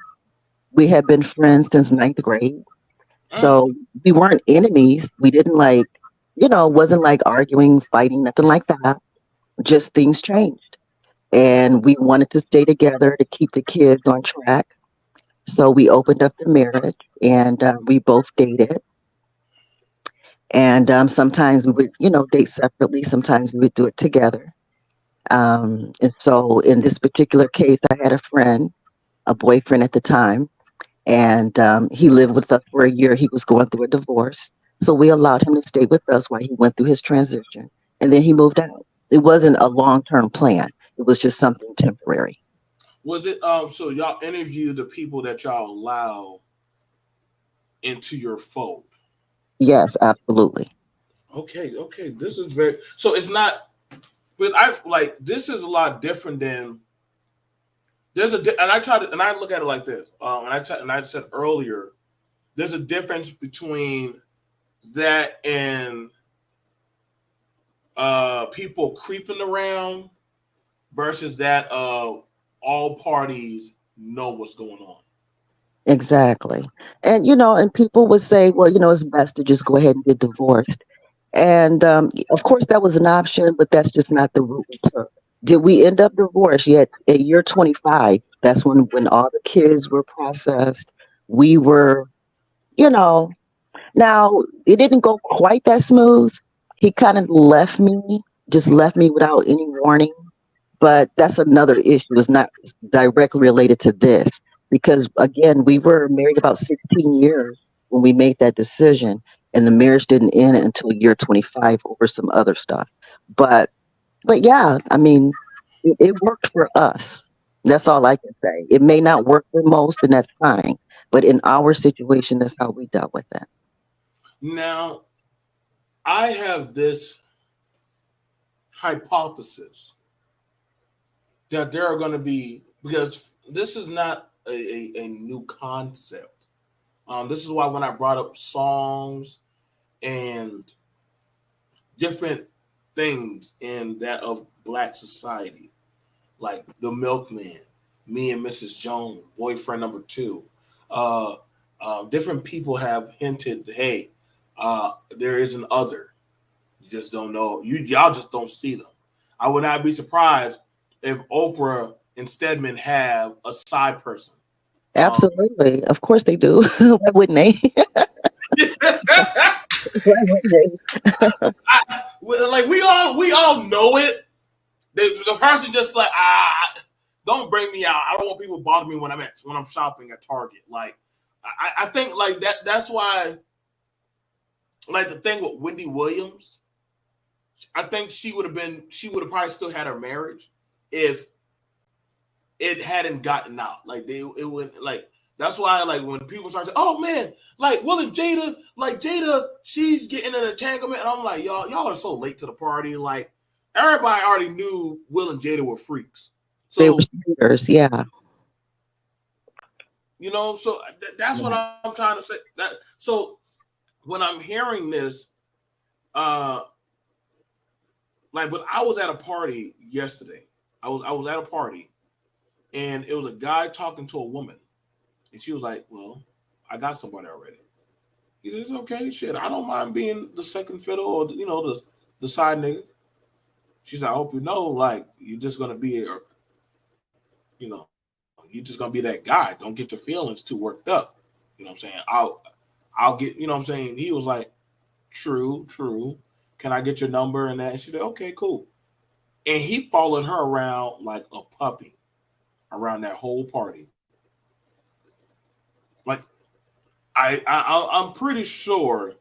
We had been friends since 9th grade. So we weren't enemies. We didn't wasn't like arguing, fighting, nothing like that. just things changed. And we wanted to stay together to keep the kids on track. So we opened up the marriage and we both dated. And sometimes we would, date separately. Sometimes we would do it together. And so in this particular case, I had a friend, a boyfriend at the time, and he lived with us for a year. He was going through a divorce. So we allowed him to stay with us while he went through his transition. And then he moved out. It wasn't a long-term plan. It was just something temporary. Was it so y'all interviewed the people that y'all allow into your fold? Yes, absolutely. Okay, okay. This is very so it's not but I like this is a lot different than there's a and I try to and I look at it like this. And I said earlier, there's a difference between that and people creeping around versus that all parties know what's going on. Exactly. And, and people would say, well, it's best to just go ahead and get divorced. And of course, that was an option, but that's just not the route we took. Did we end up divorced? Yet at year 25, that's when all the kids were processed. We were, you know, now it didn't go quite that smooth. He kind of just left me without any warning. But that's another issue. It's not directly related to this because, again, we were married about 16 years when we made that decision, and the marriage didn't end until year 25 over some other stuff. But, but yeah, I mean, it worked for us. That's all I can say. It may not work for most, and that's fine. But in our situation, that's how we dealt with it. Now, I have this hypothesis that there are going to be because this is not a new concept. This is why when I brought up songs and different things in that of Black society, like The Milkman, Me and Mrs. Jones, Boyfriend Number Two, different people have hinted, hey, there is an other. You just don't know. Y'all just don't see them. I would not be surprised if Oprah and Stedman have a side person. Absolutely. Of course they do. Why wouldn't they? Why wouldn't they? Like we all know it. The person just like don't bring me out. I don't want people to bother me when I'm shopping at Target. Like I think like that's why like the thing with Wendy Williams, I think she would have probably still had her marriage if it hadn't gotten out. Like it would like that's why like when people start saying, oh man, like Will and Jada, she's getting an entanglement, and I'm like, y'all are so late to the party. Like everybody already knew Will and Jada were freaks. So They were singers, yeah. So that's what I'm trying to say. That so when I'm hearing this, like, but I was at a party yesterday. I was at a party, and it was a guy talking to a woman, and she was like, "Well, I got somebody already." He says, "Okay, shit, I don't mind being the second fiddle or the side nigga." She said, "I hope you know, like, you're just gonna be you're just gonna be that guy. Don't get your feelings too worked up. You know what I'm saying? I'll get, you know what I'm saying?" He was like, "True. Can I get your number and that?" And she said, "Okay, cool." And he followed her around like a puppy around that whole party. Like I'm pretty sure,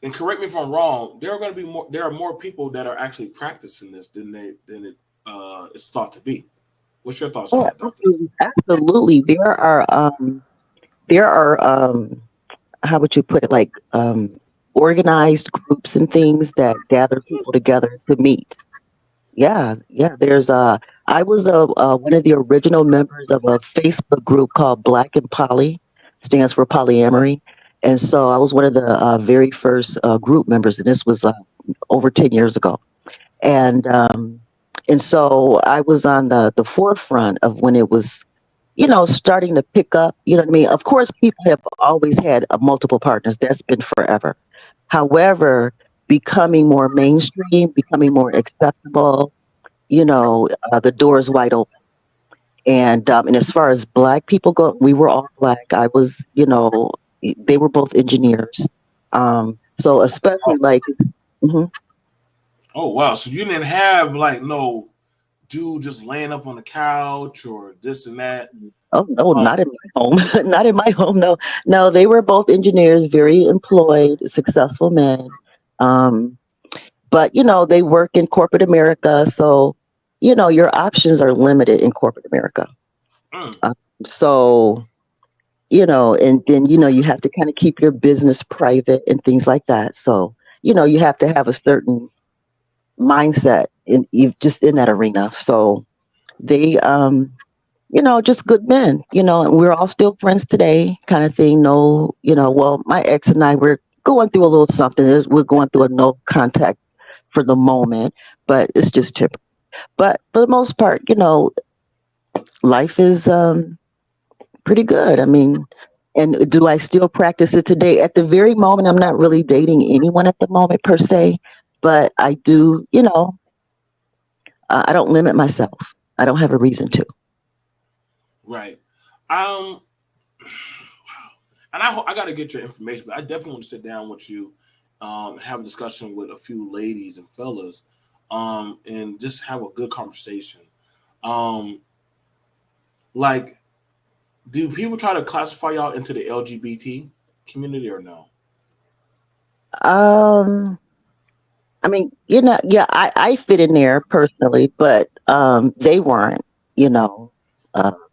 and correct me if I'm wrong, there are more people that are actually practicing this than it's thought to be. What's your thoughts on Oh, that, Doctor? absolutely. There are how would you put it, like organized groups and things that gather people together to meet. Yeah. There's I was one of the original members of a Facebook group called Black and Poly, stands for polyamory, and so I was one of the very first group members, and this was over 10 years ago, and so I was on the forefront of when it was, starting to pick up. You know what I mean? Of course, people have always had multiple partners. That's been forever. However, becoming more mainstream, becoming more acceptable. The door is wide open. And as far as Black people go, we were all Black. I was, they were both engineers. So especially like, mhm. Oh wow! So you didn't have like no dude just laying up on the couch or this and that. Oh no, Oh, not in my home. Not in my home. No, no, they were both engineers, very employed, successful men. Um, but they work in corporate America, so your options are limited in corporate America. mm, Um, so and then you have to kind of keep your business private and things like that. So you have to have a certain mindset just in that arena. So they just good men, and we're all still friends today, kind of thing. No, well, my ex and I, we're going through a little something. We're going through a no contact for the moment, but it's just temporary. But for the most part, life is pretty good. I mean, and do I still practice it today? At the very moment, I'm not really dating anyone at the moment per se, but I do, I don't limit myself. I don't have a reason to. right. Um, and I got to get your information, but I definitely want to sit down with you, and have a discussion with a few ladies and fellas, and just have a good conversation. Um, like, do people try to classify y'all into the LGBT community or no? Um, I mean, yeah, I fit in there personally, but they weren't,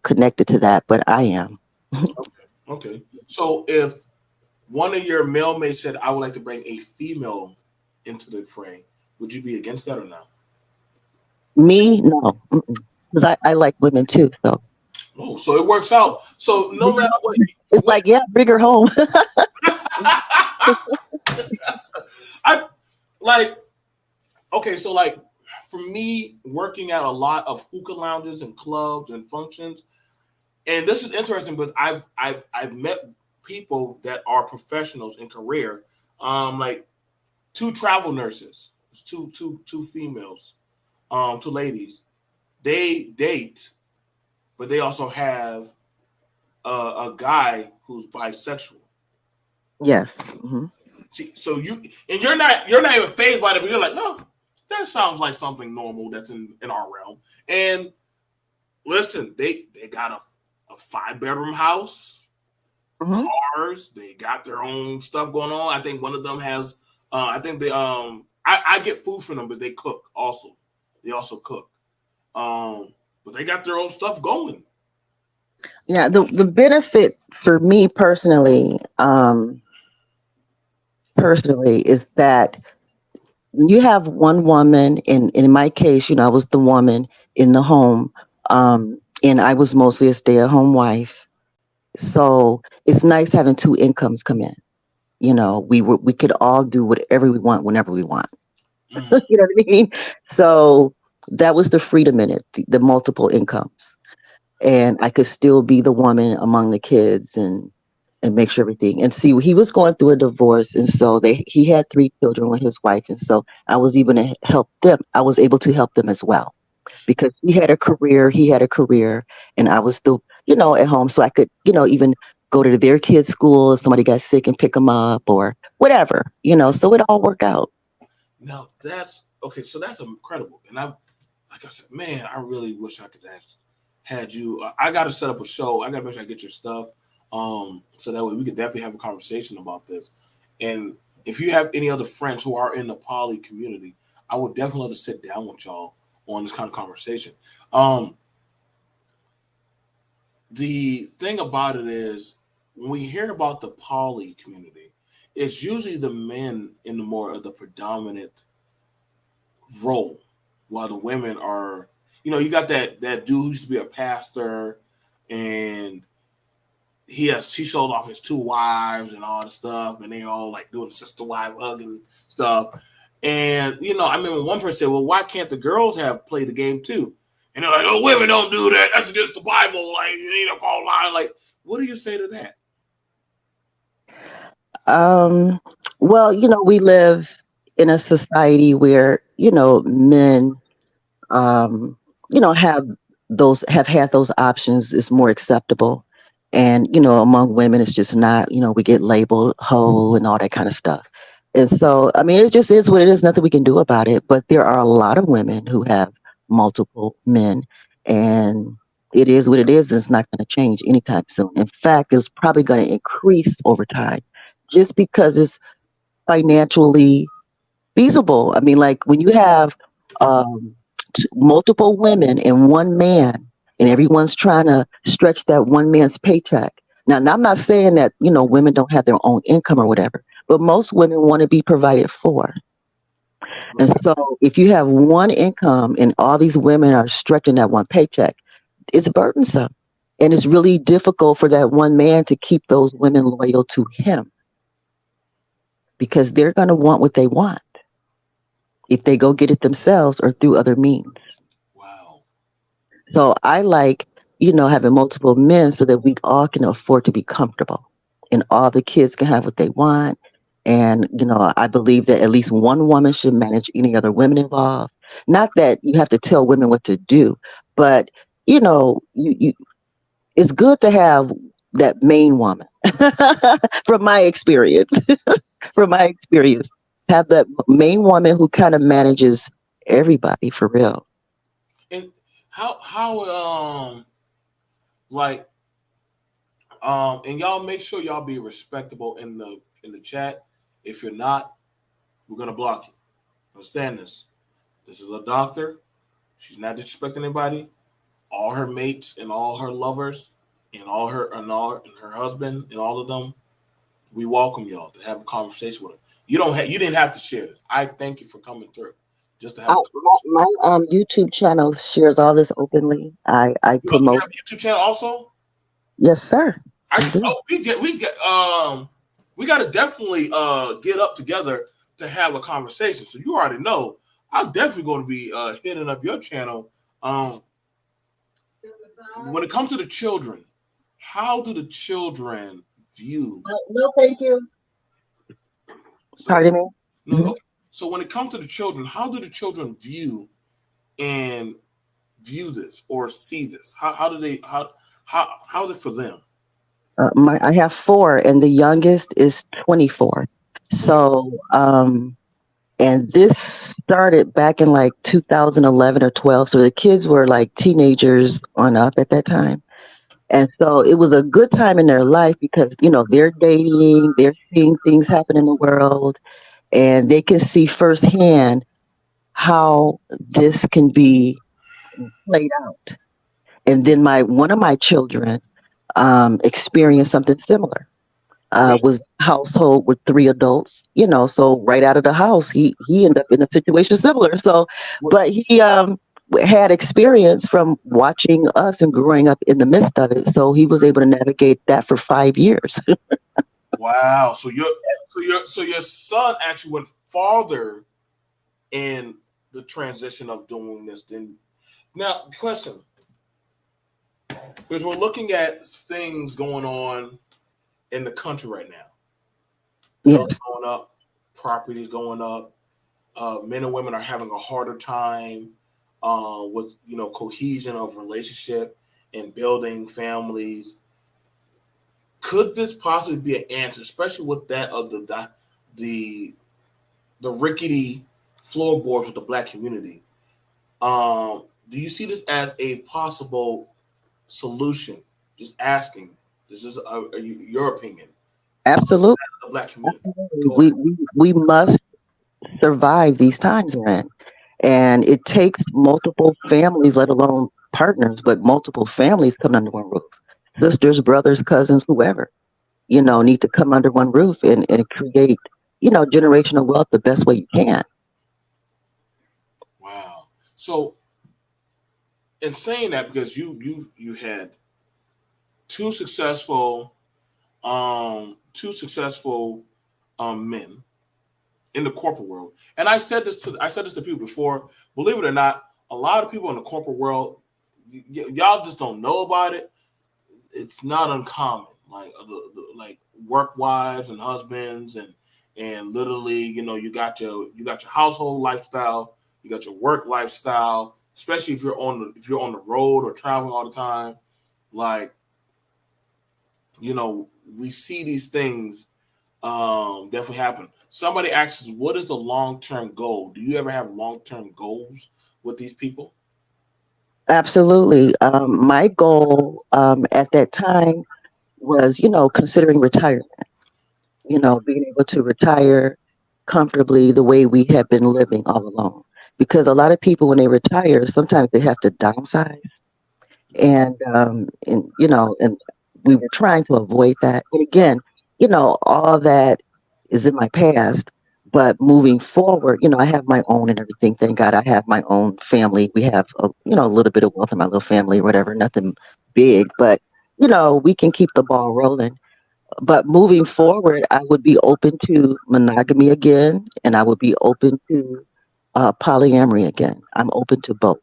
connected to that, but I am. Okay. Okay. So if one of your male mates said, "I would like to bring a female into the fray," would you be against that or not? Me, no, because I like women too. So Oh, so it works out. So no matter it's what like, yeah, bring her home. I like. Okay, so like for me, working at a lot of hookah lounges and clubs and functions, and this is interesting, but I've met people that are professionals in career, like two travel nurses, two females, two ladies. They date, but they also have a guy who's bisexual. Yes. See, so you're not even phased by it, but you're like, no, that sounds like something normal that's in our realm. And listen, they got a 5 bedroom house, Hmm. cars, they got their own stuff going on. I think one of them has I think they I get food from them, but they cook also. They also cook. But they got their own stuff going. Yeah, the benefit for me personally is that you have one woman, in my case, I was the woman in the home, and I was mostly a stay-at-home wife. So it's nice having two incomes come in. We could all do whatever we want whenever we want. Mm. You know what I mean? So that was the freedom in it, the multiple incomes. And I could still be the woman among the kids and make sure everything. And see, he was going through a divorce, and so he had 3 children with his wife, and so I was able to help them. I was able to help them as well because he had a career, and I was still at home, so I could even go to their kids' school if somebody got sick and pick them up or whatever. So it all worked out. Now that's okay. So that's incredible. And like I said, man, I really wish I could have had you. I got to set up a show. I got to make sure I get your stuff, so that way we could definitely have a conversation about this. And if you have any other friends who are in the poly community, I would definitely love to sit down with y'all on this kind of conversation. Um, the thing about it is when we hear about the poly community, it's usually the men in the more of the predominant role, while the women are, you got that dude who used to be a pastor, and he sold off his 2 wives and all the stuff, and they all like doing sister wife hugging stuff. And I remember one person said, "Well, why can't the girls have played the game too?" And they're like, "Oh, women don't do that. That's against the Bible. Like, you need to fall line." Like, what do you say to Um, well, we live. in a society where, men, um, have had those options is more acceptable. And, among women, it's just not, we get labeled hoe and all that kind of stuff. And so, I mean, it just is what it is. Nothing we can do about it. But there are a lot of women who have multiple men, and it is what it is. And it's not going to change anytime soon. In fact, it's probably going to increase over time just because it's financially feasible. I mean, like when you have um, multiple women and one man, and everyone's trying to stretch that one man's paycheck. Now, I'm not saying that women don't have their own income or whatever, but most women want to be provided for. And Right. so, if you have one income and all these women are stretching that one paycheck, it's burdensome, and it's really difficult for that one man to keep those women loyal to him because they're going to want what they want if they go get it themselves or through other means. Wow. So I like, having multiple men so that we all can afford to be comfortable and all the kids can have what they want. And, I believe that at least one woman should manage any other women involved. Not that you have to tell women what to do, but, it's good to have that main woman from my experience. From my experience, have that main woman who kind of manages everybody for real. And how like and y'all make sure y'all be respectable in the chat. If you're not, we're gonna block you. Understand this. This is a doctor. She's not disrespecting anybody. All her mates and all her lovers and her husband and all of them, we welcome y'all to have a conversation with her. You didn't have to share this. I thank you for coming through just to have a conversation. My YouTube channel shares all this openly. I You promote. have a YouTube channel also? Yes, sir. I do. We got to definitely get up together to have a conversation. So you already know I'm definitely going to be hitting up your channel. When it comes to the children, how do the children view? No, thank you. So Pardon me. no, Mhm. okay. So when it comes to the children, how do the children and view this or see this? How do they how's it for them? I have four, and the youngest is 24. Okay. So, and this started back in like 2011 or 12. So the kids were like teenagers on up at that time. And so it was a good time in their life because, they're dating, they're seeing things happen in the world, and they can see firsthand how this can be played out. And then one of my children experienced something similar. Okay. Was a household with three adults, so right out of the house, he ended up in a situation similar. So, but he had experience from watching us and growing up in the midst of it. So he was able to navigate that for 5 years. Wow. So your son actually went farther in the transition of doing this than now. Question, because we're looking at things going on in the country right now. Bills Yes, going up, property going up. Men and women are having a harder time with cohesion of relationship and building families. Could this possibly be an answer, especially with that of the the rickety floorboards with the black community? Do you see this as a possible solution? Just asking. This is your opinion. absolutely. The black community. Absolutely. Go ahead. We must survive these times we're in. And it takes multiple families, let alone partners, but multiple families coming under one roof. Sisters, brothers, cousins, whoever, need to come under one roof and create, generational wealth the best way you can. Wow. So, in saying that, because you had two successful men in the corporate world, and I said this to people before. Believe it or not, a lot of people in the corporate world, y'all just don't know about it. It's not uncommon, like like work wives and husbands and literally, you got your household lifestyle, you got your work lifestyle, especially if you're on the road or traveling all the time. Like, we see these things definitely happen. Somebody asks, what is the long term goal? Do you ever have long term goals with these people? Absolutely. My goal at that time was, considering retirement, being able to retire comfortably the way we have been living all along. Because a lot of people, when they retire, sometimes they have to downsize, and we were trying to avoid that. But again, all that is in my past. But moving forward, I have my own and everything. Thank God, I have my own family. We have a little bit of wealth in my little family, whatever. Nothing big, but we can keep the ball rolling. But moving forward, I would be open to monogamy again, and I would be open to polyamory again. I'm open to both.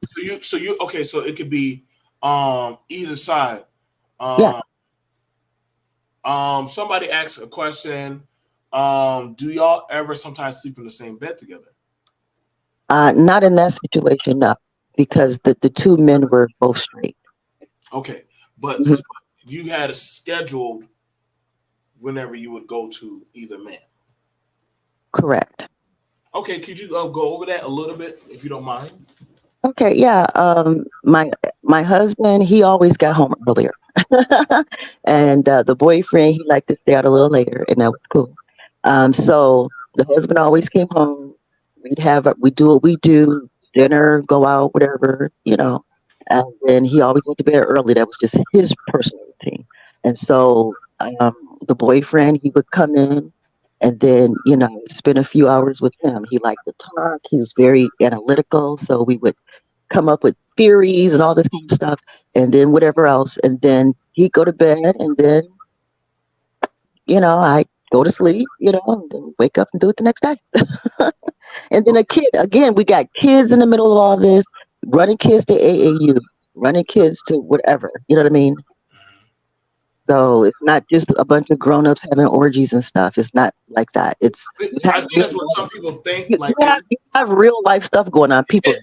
Okay, so it could be either side. Yeah. Um, Somebody asks a question. Do y'all ever sometimes sleep in the same bed together? Not in that situation, no, because the two men were both straight. Okay, but Mhm. you had a scheduled whenever you would go to either man. Correct. Okay, could you go over that a little bit if you don't mind? Okay, yeah. My husband, he always got home earlier, and the boyfriend, he liked to stay out a little later, and that was cool. So the husband always came home. We do what we do, dinner, go out, whatever, and then he always went to bed early. That was just his personal routine. And so the boyfriend, he would come in, and then spend a few hours with him. He liked to talk. He was very analytical, so we would come up with theories and all this kind of stuff, and then whatever else. And then he'd go to bed, and then, I go to sleep, and then wake up and do it the next day. And then a kid, again, we got kids in the middle of all this, running kids to AAU, running kids to whatever. You know what I mean? So it's not just a bunch of grown-ups having orgies and stuff. It's not like that. It's you have I think real that's what some people think. you, Like, you have real life stuff going on. People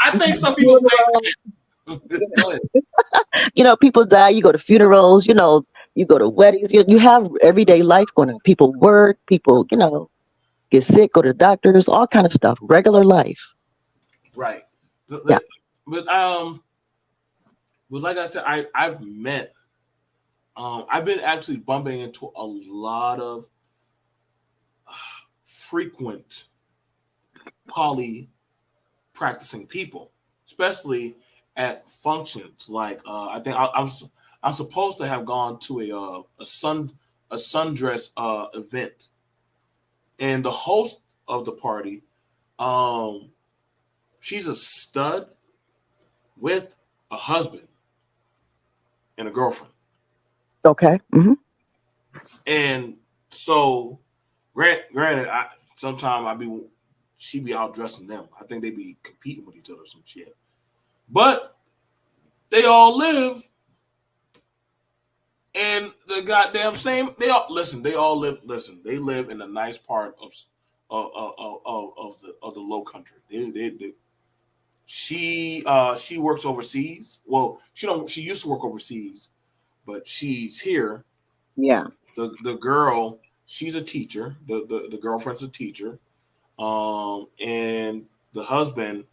I think some people funerals, think. Go ahead. people die, you go to funerals, you go to weddings, you have everyday life going on. People work, people, get sick, go to doctors, all kind of stuff. Regular life. Right. But, Yeah. but but like I said, I've met I've been actually bumping into a lot of frequent poly practicing people, especially at functions. Like I think I'm supposed to have gone to a sundress event, and the host of the party, um, she's a stud with a husband and a girlfriend, Okay. and so granted, sometimes she be out dressing them. I think they be competing with each other or some shit, but they all live in the goddamn same. They all live. Listen, they live in a nice part of the low country. They she works overseas. Well, she don't. She used to work overseas, but she's here. Yeah. The girl, she's a teacher. The girlfriend's a teacher. And the husband,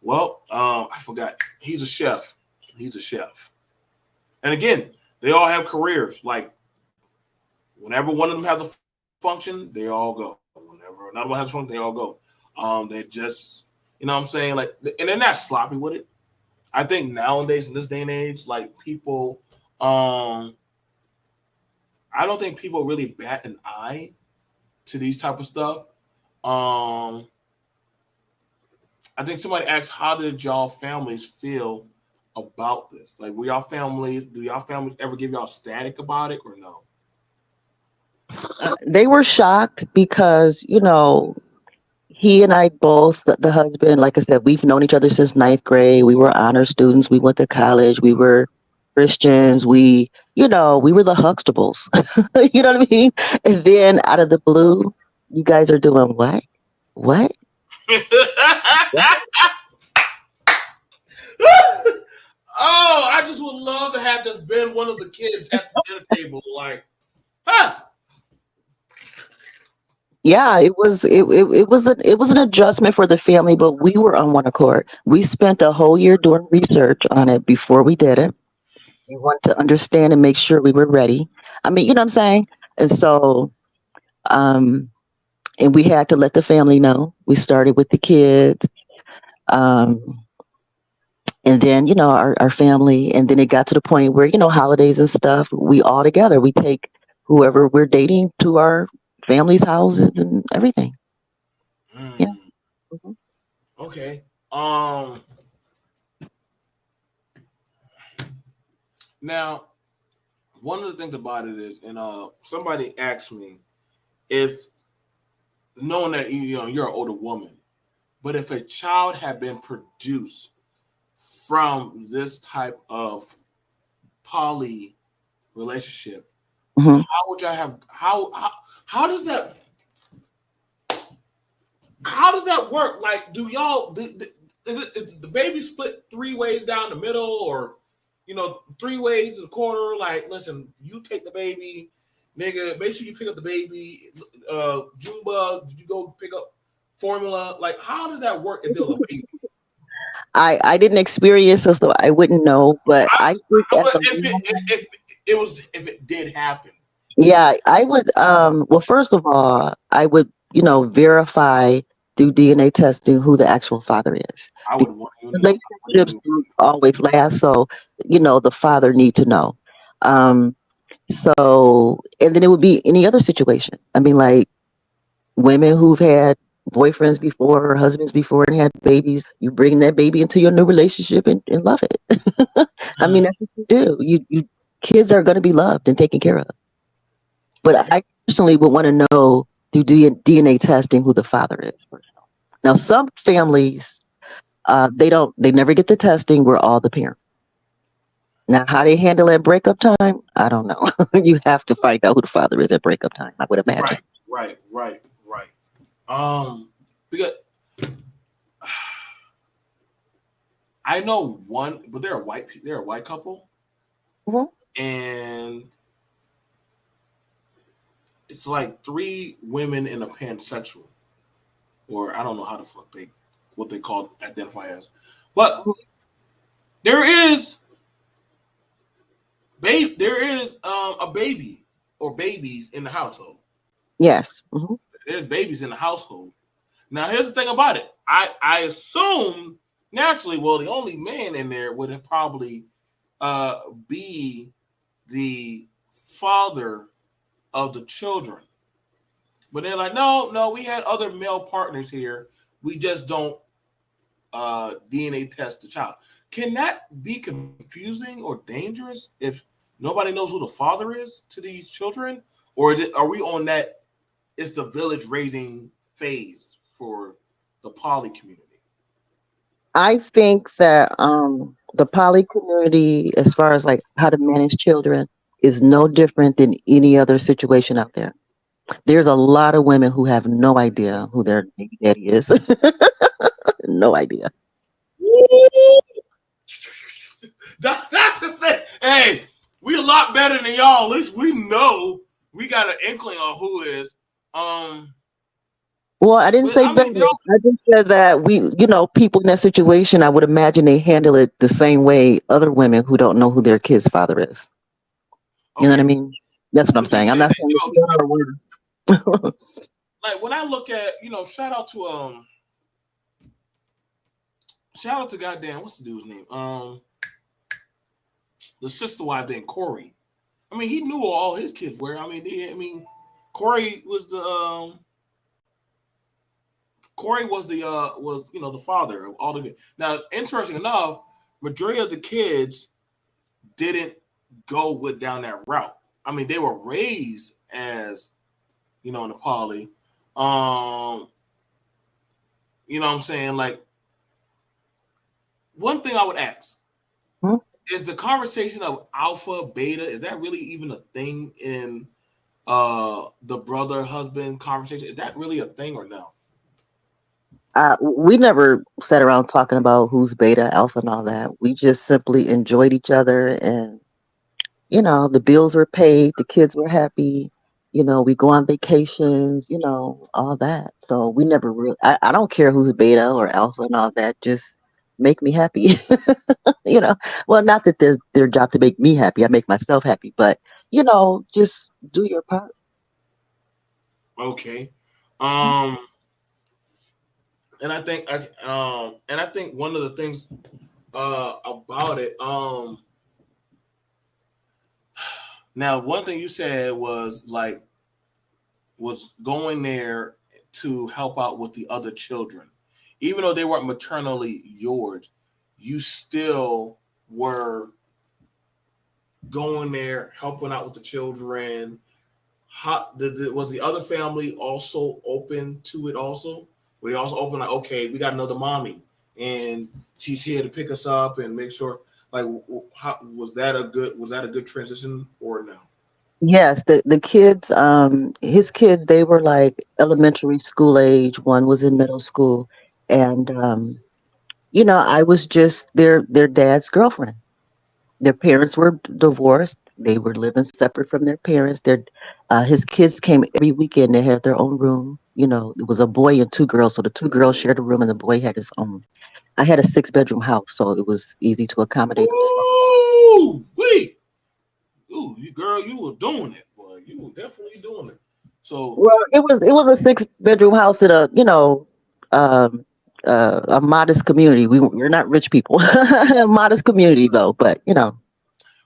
well, I forgot. He's a chef. He's a chef. And again, they all have careers. Like whenever one of them has a function, they all go. Whenever another one has a function, they all go. They just, what I'm saying, like, and they're not sloppy with it. I think nowadays in this day and age, like people, I don't think people really bat an eye to these type of stuff. Um, I think somebody asked, how did y'all families feel about this? Like, do y'all families ever give y'all static about it or no? They were shocked because, he and I both, the husband, like I said, we've known each other since ninth grade. We were honor students. We went to college. We were, Christians. We were the Huxtables. You know what I mean? And then out of the blue, you guys are doing what? What? Oh, I just would love to have just been one of the kids at the dinner table, like, huh? Yeah, it was an adjustment for the family, but we were on one accord. We spent a whole year doing research on it before we did it. We wanted to understand and make sure we were ready. I mean, you know what I'm saying? And so, um, and we had to let the family know. We started with the kids, um, and then, our family, and then it got to the point where, holidays and stuff, we all together, we take whoever we're dating to our family's houses and everything. Yeah. Mm, Mhm. okay. Now, one of the things about it is, and somebody asked me if, knowing that you're an older woman, but if a child had been produced from this type of poly relationship, Mhm. how would y'all have how does that how does that work? Like, do y'all is the baby split 3 ways down the middle, or 3 ways and a quarter? Like, listen, you take the baby, nigga. Make sure you pick up the baby. Junebug, did you go pick up formula? Like, how does that work if there was a baby? I didn't experience this, so I wouldn't know. But I, I think as a if it mom, if it did happen, yeah, I would. Well, first of all, I would, verify through DNA testing who the actual father is, I would because want you to know. I wouldn't relationships even. don't always last. So, the father need to know. Um, so, and then it would be any other situation. I mean, like women who've had boyfriends before or husbands before and had babies, you bring that baby into your new relationship and love it. I mean, that's what you do. You kids are going to be loved and taken care of. But Okay. I personally would want to know through DNA testing who the father is first. Now, some families, they never get the testing. We're all the parent. Now, how they handle at breakup time, I don't know. You have to find out who the father is at breakup time, I would imagine. Right. Because I know one, but they're a white couple, Mhm. and it's like 3 women in a pansexual, or I don't know how the fuck what they call identify as, but there is a baby or babies in the household. Yes. Hmm. There's babies in the household. Now, here's the thing about it. I assume naturally, well, the only man in there would have probably be the father of the children. But they're like, no, we had other male partners here. We just don't DNA test the child. Can that be confusing or dangerous if nobody knows who the father is to these children? Or are we on that it's the village raising phase for the poly community? I think that the poly community, as far as like how to manage children, is no different than any other situation out there. There's a lot of women who have no idea who their baby daddy is. No idea. That's to say, hey, we a lot better than y'all. At least we know we got an inkling on who is. Well, I didn't But say I mean, better. y'all I just said that people in that situation, I would imagine they handle it the same way other women who don't know who their kid's father is. You know what I okay? mean? That's what I'm But you saying. I'm said not that saying y'all it's better or worse. like when I look at shout out to goddamn what's the dude's name the sister wife named Corey. I mean, he knew who all his kids were. Corey was the father of all the kids. Now, interesting enough, majority of the kids didn't go with down that route. I mean, they were raised as in the poly. You know what I'm saying? Like, one thing I would ask, Hmm? is the conversation of alpha, beta, is that really even a thing in the brother husband conversation? Is that really a thing or no? We never sat around talking about who's beta, alpha, and all that. We just simply enjoyed each other, and the bills were paid, the kids were happy. We go on vacations, all that. So we never really. I don't care who's beta or alpha and all that. Just make me happy. you know. Well, not that their job to make me happy. I make myself happy, but just do your part. Okay. Um and I think one of the things about it, now one thing you said was like was going there to help out with the other children. Even though they weren't maternally yours, you still were going there, helping out with the children. Was the other family also open to it? Also, were they also open like, okay, we got another mommy, and she's here to pick us up and make sure. Like, how, was that a good transition or no? Yes, the kids, his kid, they were like elementary school age. One was in middle school, and I was just their dad's girlfriend. Their parents were divorced. They were living separate from their parents. His kids came every weekend. They had their own room. It was a boy and two girls, so the two girls shared a room, and the boy had his own. I had a six-bedroom house, so it was easy to accommodate them. So, Ooh, wait, ooh, you girl, you were doing it, boy. You were definitely doing it. So well, it was a six-bedroom house in um, a modest community. We're not rich people, a modest community though. But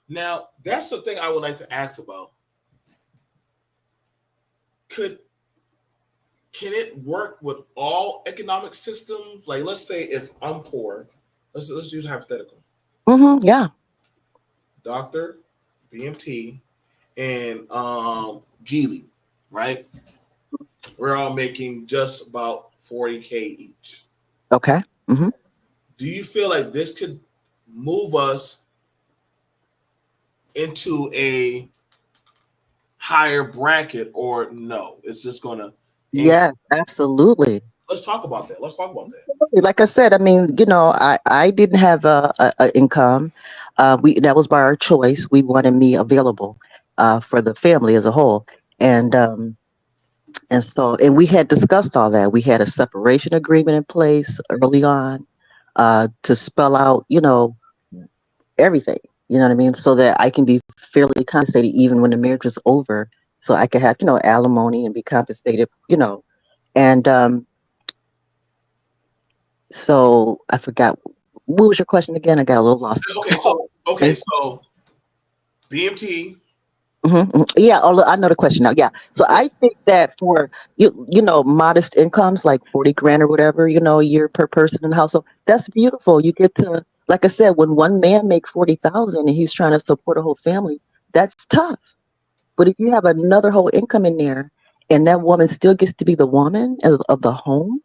now that's the thing I would like to ask about. Could can it work with all economic systems? Like, let's say if I'm poor, let's use a hypothetical. yeah, Doctor, B.M.T, and Geely, right? We're all making just about 40K each. okay. hmm Do you feel like this could move us into a higher bracket, or no? It's just gonna. And Yes, absolutely. let's talk about that. Let's talk about that. Like I said, I mean, I didn't have a income. We That was by our choice. We wanted me available for the family as a whole, and we had discussed all that. We had a separation agreement in place early on to spell out, everything. You know what I mean, so that I can be fairly compensated even when the marriage was over, so I could have alimony and be compensated. And So I forgot, what was your question again? I got a little lost. Okay, so BMT. Yeah, I know the question now. Yeah, so I think that for modest incomes like 40 grand or whatever a year per person in the household, that's beautiful. You get to, like I said, when one man make 40,000 and he's trying to support a whole family, that's tough. But if you have another whole income in there, and that woman still gets to be the woman of the home,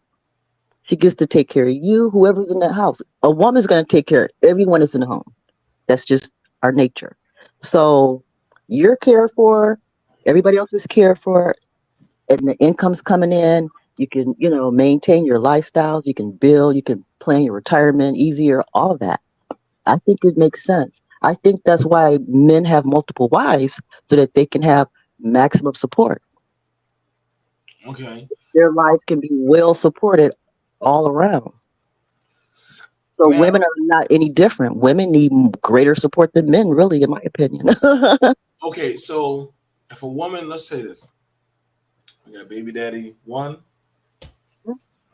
she gets to take care of you, whoever's in that house. A woman's going to take care of everyone that's in the home. That's just our nature. So you're cared for, everybody else is cared for, and the income's coming in. You can, maintain your lifestyles. You can build. You can plan your retirement easier. All of that. I think it makes sense. I think that's why men have multiple wives so that they can have maximum support. Okay. Their life can be well supported all around. So Now, women are not any different. Women need greater support than men, really, in my opinion. okay, so if a woman, let's say this, I got baby daddy one,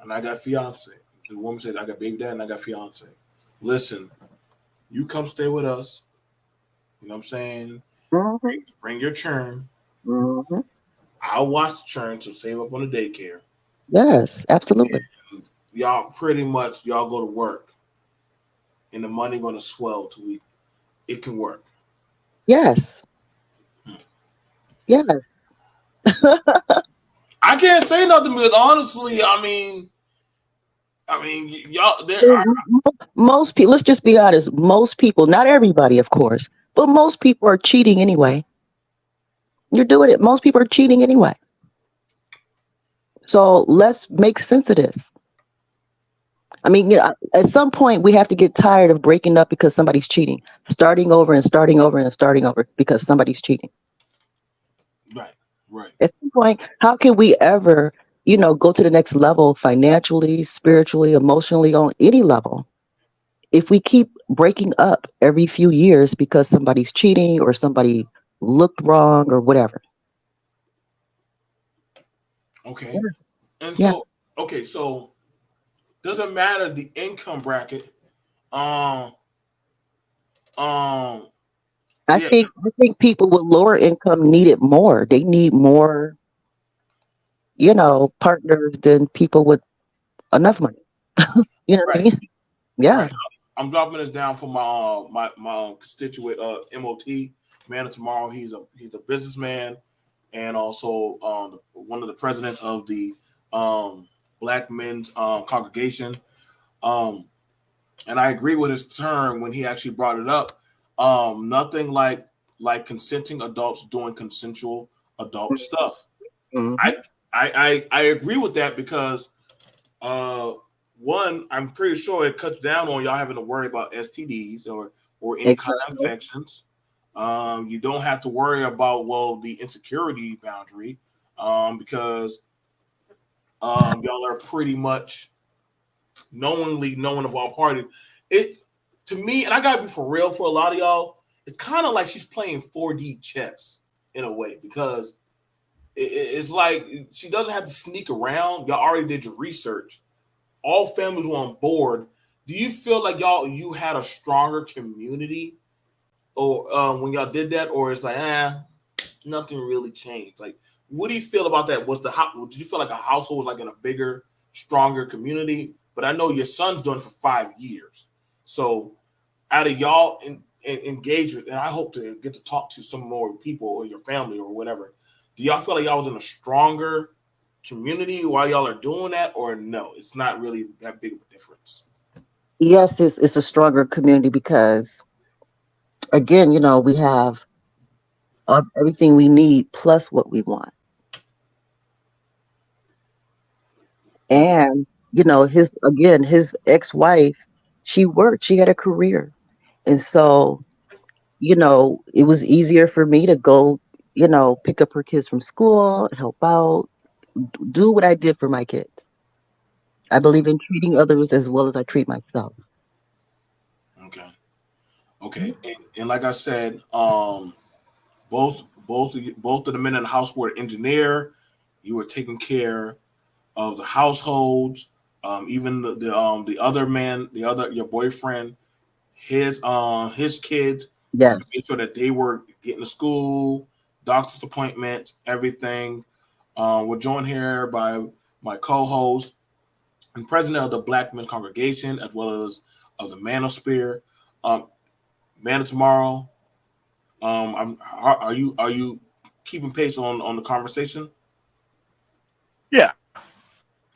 and I got fiance. The woman said, I got baby daddy and I got fiance. Listen, you come stay with us. You know what I'm saying? hmm Bring your churn. hmm I'll watch the churn to save up on the daycare. Yes, absolutely. Y'all pretty much y'all go to work, and the money gonna swell to we. It can work. Yes, yes. I can't say nothing because honestly, I mean, I mean, y'all, there And are most people, let's just be honest, most people, not everybody, of course, but most people are cheating anyway. You're doing it. Most people are cheating anyway. So let's make sense of this. I mean, at some point we have to get tired of breaking up because somebody's cheating, starting over and starting over and starting over because somebody's cheating. right, right. At some point, how can we ever, go to the next level financially, spiritually, emotionally, on any level, if we keep breaking up every few years because somebody's cheating or somebody looked wrong or whatever? Okay, and Yeah. so okay, so doesn't matter the income bracket. Um, um, I yeah, think I think people with lower income need it more. They need more, partners than people with enough money. You know what I right, mean? Yeah. right. I'm dropping this down for my constituent MOT man of tomorrow. He's a businessman and also one of the presidents of the um, Black Men's congregation. Um, and I agree with his term when he actually brought it up. Nothing like consenting adults doing consensual adult stuff. Hmm. I I agree with that because uh, one, I'm pretty sure it cuts down on y'all having to worry about STDs or any kind of Exactly. infections. You don't have to worry about the insecurity boundary because y'all are pretty much knowingly knowing of all parties. It to me, and I gotta be for real for a lot of y'all, it's kind of like she's playing 4D chess in a way because it's like she doesn't have to sneak around. Y'all already did your research. All families were on board. Do you feel like you had a stronger community, or when y'all did that, or it's like nothing really changed? Like, what do you feel about that? Did you feel like a household was like in a bigger, stronger community? But I know your son's doing it for 5 years, so out of y'all engagement, and I hope to get to talk to some more people or your family or whatever. Do y'all feel like y'all was in a stronger community while y'all are doing that, or no? It's not really that big of a difference. Yes, it's a stronger community because, again, we have everything we need plus what we want. Mm, And, his ex-wife, she worked, she had a career. And so, it was easier for me to go, pick up her kids from school, help out, do what I did for my kids. I okay, believe in treating others as well as I treat myself. okay, okay. And like I said, both of the men in the house were engineer. You were taking care of the households. Even the other man, your boyfriend, his kids. You Yes. made sure that they were getting to school, doctor's appointments, everything. We're joined here by my co-host and president of the Black Men's Congregation, as well as of the Manosphere. Um, Man of Tomorrow. Are you keeping pace on the conversation? Yeah,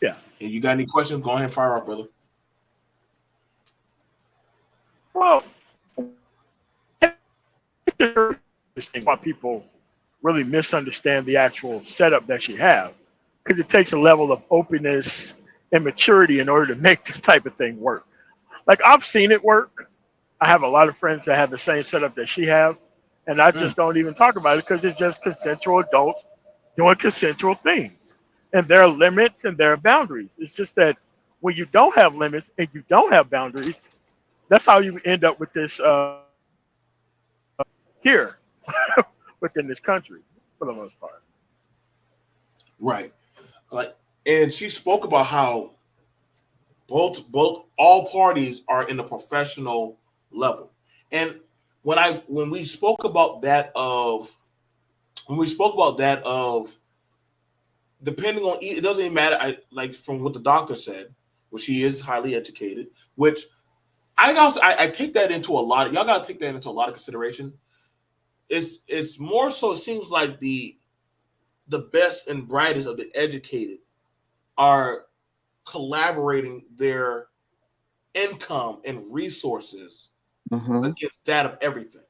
yeah. And you got any questions? Go ahead and fire up, brother. Well, interesting why people really misunderstand the actual setup that you have, because it takes a level of openness and maturity in order to make this type of thing work. Like I've seen it work. I have a lot of friends that have the same setup that she have, and I Mm, just don't even talk about it because it's just consensual adults doing consensual things, and there are limits and there are boundaries. It's just that when you don't have limits and you don't have boundaries, that's how you end up with this here within this country for the most part. right. Like, and she spoke about how both all parties are in the professional level. And when we spoke about that of when we spoke about that of depending on it doesn't even matter. Like from what the doctor said, well, she is highly educated, which I take that into a lot. Y'all got to take that into a lot of consideration. It's more so. It seems like the best and brightest of the educated are collaborating their income and resources Mm-hmm. against that of everything.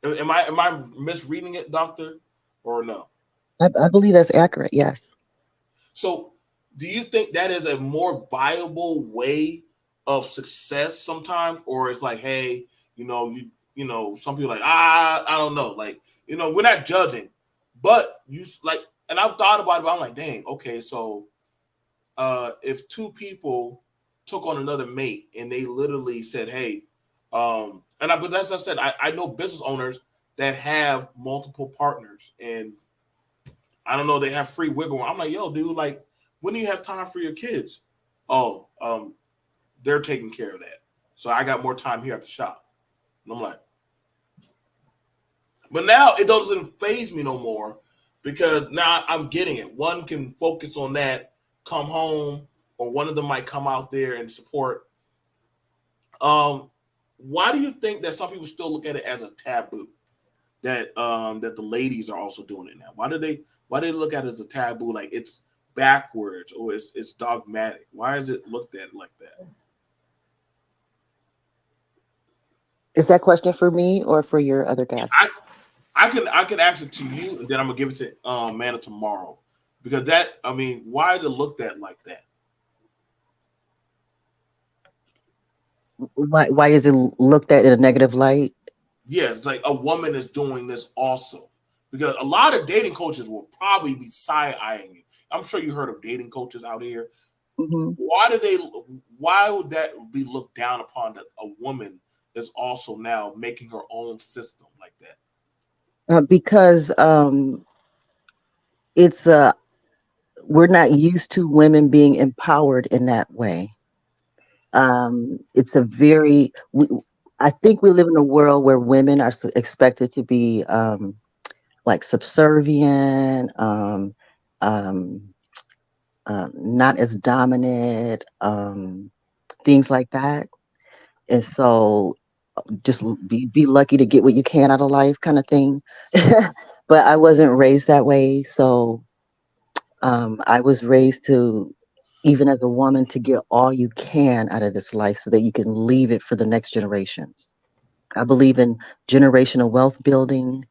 Am I misreading it, doctor, or no? I believe that's accurate. Yes. So, do you think that is a more viable way of success sometimes, or it's like, hey, some people like I don't know, like we're not judging, but like, and I've thought about it, but I'm like, dang, okay, so if two people took on another mate and they literally said, hey, but as I said, I know business owners that have multiple partners and I don't know, they have free wiggle room. I'm like, yo, dude, like, when do you have time for your kids? Oh, they're taking care of that. So I got more time here at the shop. And I'm like, but now it doesn't faze me no more because now I'm getting it. One can focus on that, come home, or one of them might come out there and support. Why do you think that some people still look at it as a taboo? That the ladies are also doing it now. Why do they look at it as a taboo, like it's backwards or it's dogmatic? Why is it looked at like that? Is that question for me or for your other guest? I can ask it to you, and then I'm gonna give it to Mana tomorrow, because why is it looked at like that? Why is it looked at in a negative light? Yeah, it's like a woman is doing this also, because a lot of dating coaches will probably be side eyeing you. I'm sure you heard of dating coaches out here. Mm-hmm. Why would that be looked down upon that a woman is also now making her own system like that? Because it's we're not used to women being empowered in that way. It's a very I think we live in a world where women are expected to be like subservient, um, not as dominant, things like that. And so just be lucky to get what you can out of life, kind of thing. But I wasn't raised that way, so I was raised to, even as a woman, to get all you can out of this life so that you can leave it for the next generations. I believe in generational wealth building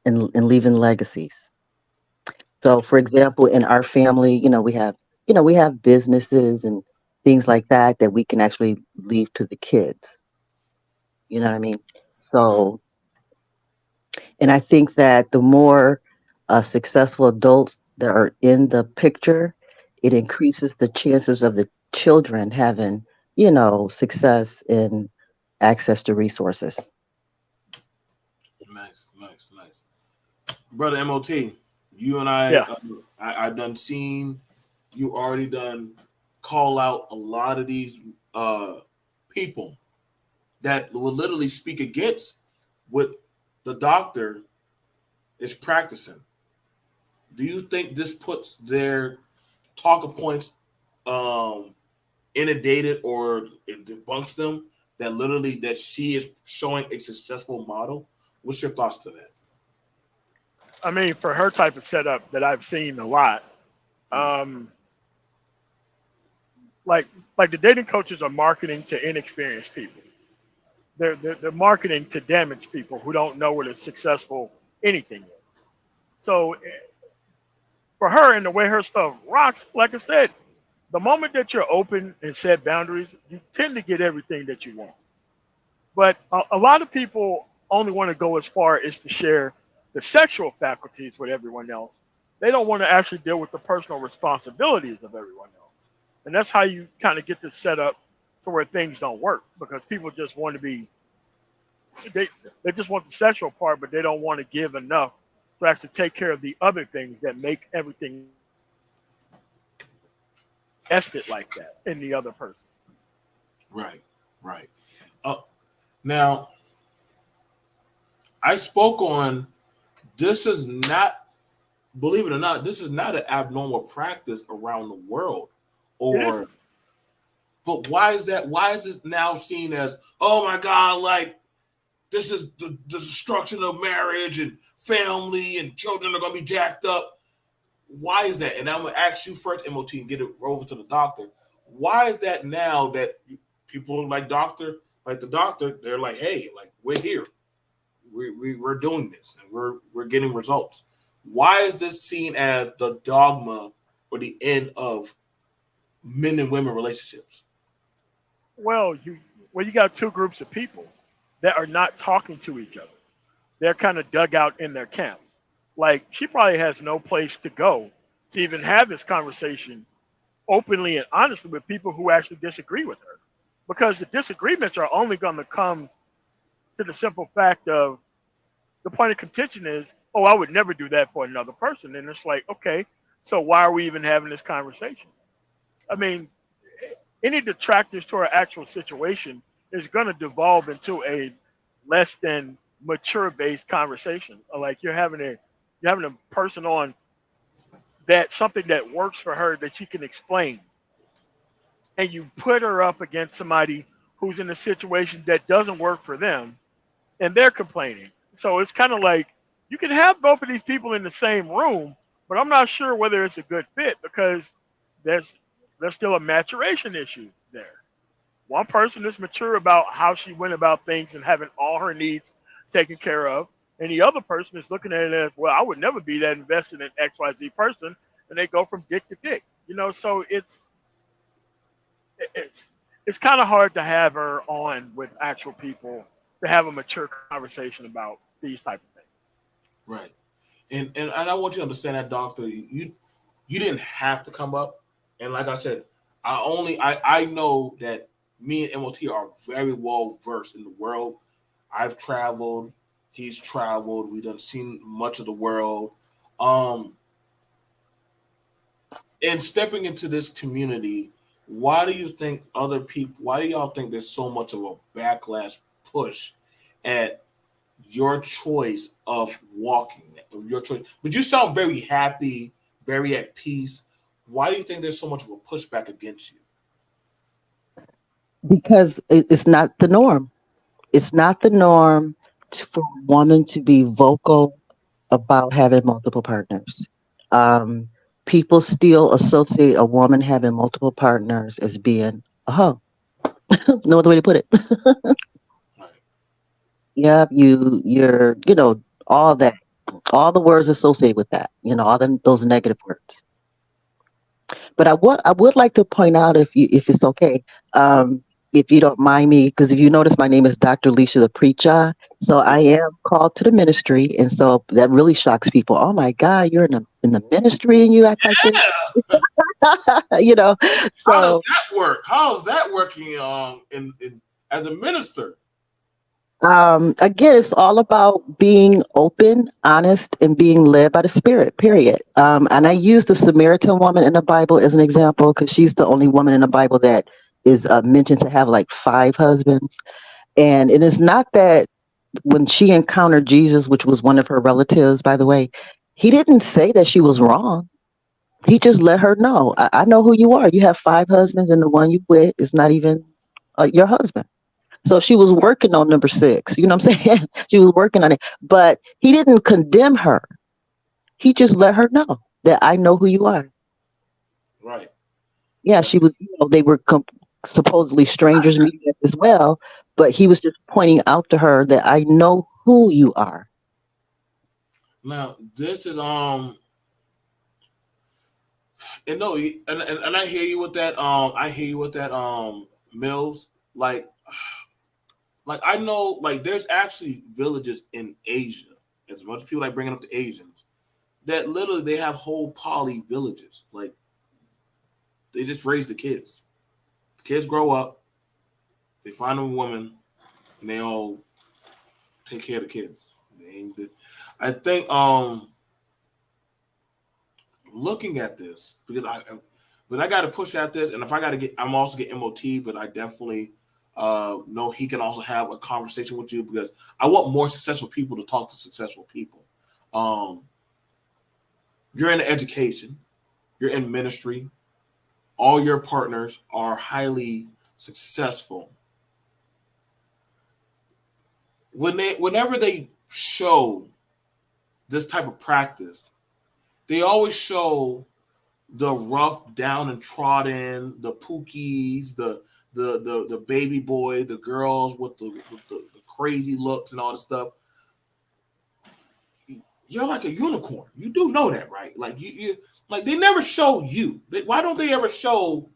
and leaving legacies. So, for example, in our family, we have businesses and things like that that we can actually leave to the kids. You know what I mean? So, and I think that the more successful adults that are in the picture, it increases the chances of the children having, success and access to resources. Nice. Brother MOT, you and I, Yeah. I've done seen you already done call out a lot of these people that will literally speak against what the doctor is practicing. Do you think this puts their talking points inundated, or it debunks them that she is showing a successful model? What's your thoughts to that? I mean, for her type of setup that I've seen a lot, like the dating coaches are marketing to inexperienced people. They're marketing to damaged people who don't know what a successful anything is. So for her and the way her stuff rocks, like I said, the moment that you're open and set boundaries, you tend to get everything that you want. But a lot of people only want to go as far as to share the sexual faculties with everyone else. They don't want to actually deal with the personal responsibilities of everyone else. And that's how you kind of get this set up to where things don't work, because people just want to be, they just want the sexual part, but they don't want to give enough to actually take care of the other things that make everything vested like that in the other person. Right. Now, I spoke on this is not, believe it or not, this is not an abnormal practice around the world. But why is that? Why is this now seen as, oh my God, like this is the destruction of marriage and family and children are going to be jacked up? Why is that? And I'm gonna ask you first, MOT, and get it over to the doctor. Why is that now that people like the doctor, they're like, hey, like we're here, we're doing this, and we're getting results. Why is this seen as the dogma or the end of men and women relationships? Well, you got two groups of people that are not talking to each other. They're kind of dug out in their camps. Like she probably has no place to go to even have this conversation openly and honestly with people who actually disagree with her, because the disagreements are only going to come to the simple fact of the point of contention is, oh, I would never do that for another person. And it's like, okay, so why are we even having this conversation? I mean, any detractors to our actual situation is going to devolve into a less than mature based conversation. Like you're having a person on that something that works for her that she can explain, and you put her up against somebody who's in a situation that doesn't work for them, and they're complaining. So it's kind of like you can have both of these people in the same room, but I'm not sure whether it's a good fit because there's there's still a maturation issue there. One person is mature about how she went about things and having all her needs taken care of, and the other person is looking at it as, well, I would never be that invested in XYZ person, and they go from dick to dick. So it's it's kind of hard to have her on with actual people to have a mature conversation about these type of things. Right. And I want you to understand that, doctor. You didn't have to come up. And like I said, I know that me and MOT are very well versed in the world. I've traveled, he's traveled, we done seen much of the world. Um, and stepping into this community, why do y'all think there's so much of a backlash push at your choice of walking, your choice? But you sound very happy, very at peace. Why do you think there's so much of a pushback against you? Because it's not the norm. It's not the norm for a woman to be vocal about having multiple partners. Um, People still associate a woman having multiple partners as being a hoe. No other way to put it. Right. Yeah, you're all that, all the words associated with that. Those negative words. But I would like to point out, if it's okay, if you don't mind me, because if you notice, my name is Dr. Leisha the Preacher. So I am called to the ministry, and so that really shocks people. Oh my God, you're in the ministry and you act like this. Yeah. you know. How does So that work? How is that working in as a minister? again, it's all about being open, honest, and being led by the Spirit, period. And I use the Samaritan woman in the Bible as an example because she's the only woman in the Bible that is mentioned to have like five husbands. And it is not that when she encountered Jesus, which was one of her relatives, by the way, he didn't say that she was wrong. He just let her know, I know who you are. You have five husbands, and the one you with is not even your husband. So she was working on number six. You know what I'm saying? She was working on it. But he didn't condemn her. He just let her know that I know who you are. Right. Yeah, Right. she was, they were supposedly strangers meeting up as well. But he was just pointing out to her that I know who you are. Now this is and no, and I hear you with that. I hear you with that. Mills, like I know, like there's actually villages in Asia. As much as people like bringing up the Asians, that literally they have whole poly villages. Like they just raise the kids. The kids grow up, they find a woman, and they all take care of the kids. I think looking at this because but I got to push at this, and if I got to get, I'm also get MOT, but I definitely know he can also have a conversation with you because I want more successful people to talk to successful people. Um, you're in education, you're in ministry, all your partners are highly successful. Whenever they show this type of practice, they always show the rough, down and trodden, the pookies, the baby boy, the girls with the crazy looks and all this stuff. You're like a unicorn. You do know that, right? Like you like they never show you. Why don't they ever show,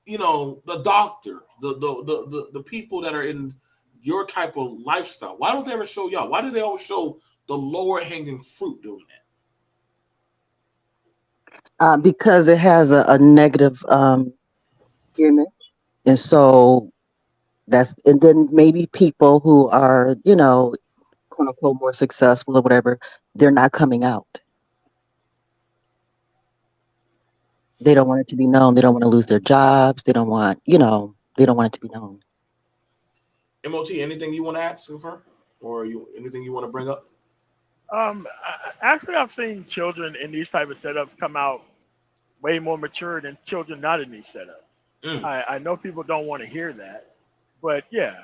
the doctor, the people that are in your type of lifestyle? Why don't they ever show y'all? Why do they always show the lower hanging fruit doing that? Because it has a negative image, and so and then maybe people who are, quote unquote more successful or whatever, they're not coming out. They don't want it to be known. They don't want to lose their jobs. They don't want, they don't want it to be known. MOT, anything you want to ask of her, or anything you want to bring up? Actually, I've seen children in these type of setups come out way more mature than children not in these setups. I know people don't want to hear that, but yeah,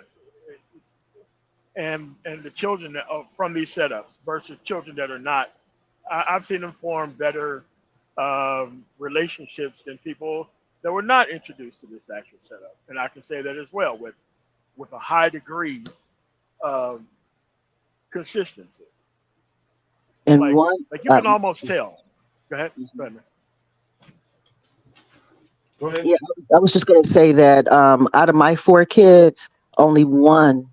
and the children that are from these setups versus children that are not, I've seen them form better relationships than people that were not introduced to this actual setup, and I can say that as well with a high degree of consistency. And like you can almost tell. Go ahead. Go ahead. Yeah, I was just going to say that out of my 4 kids, only one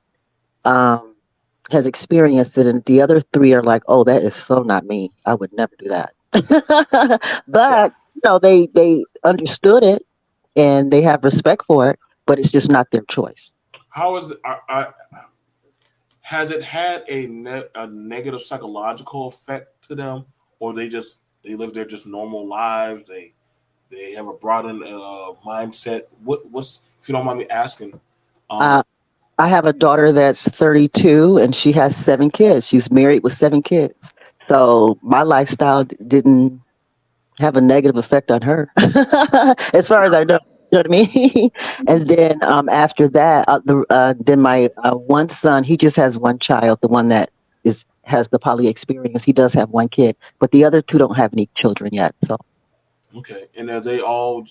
has experienced it, and the other 3 are like, "Oh, that is so not me. I would never do that." But they understood it and they have respect for it, but it's just not their choice. How is it? Has it had a negative psychological effect to them, or they live their just normal lives? They have a broadened mindset. What's, if you don't mind me asking? I have a daughter that's 32 and she has 7 kids. She's married with 7 kids. So my lifestyle didn't have a negative effect on her, as far as I know. You know what I mean? And then after that, then my one son, he just has one child, the one that has the poly experience. He does have 1 kid, but the other 2 don't have any children yet. So okay, and are they all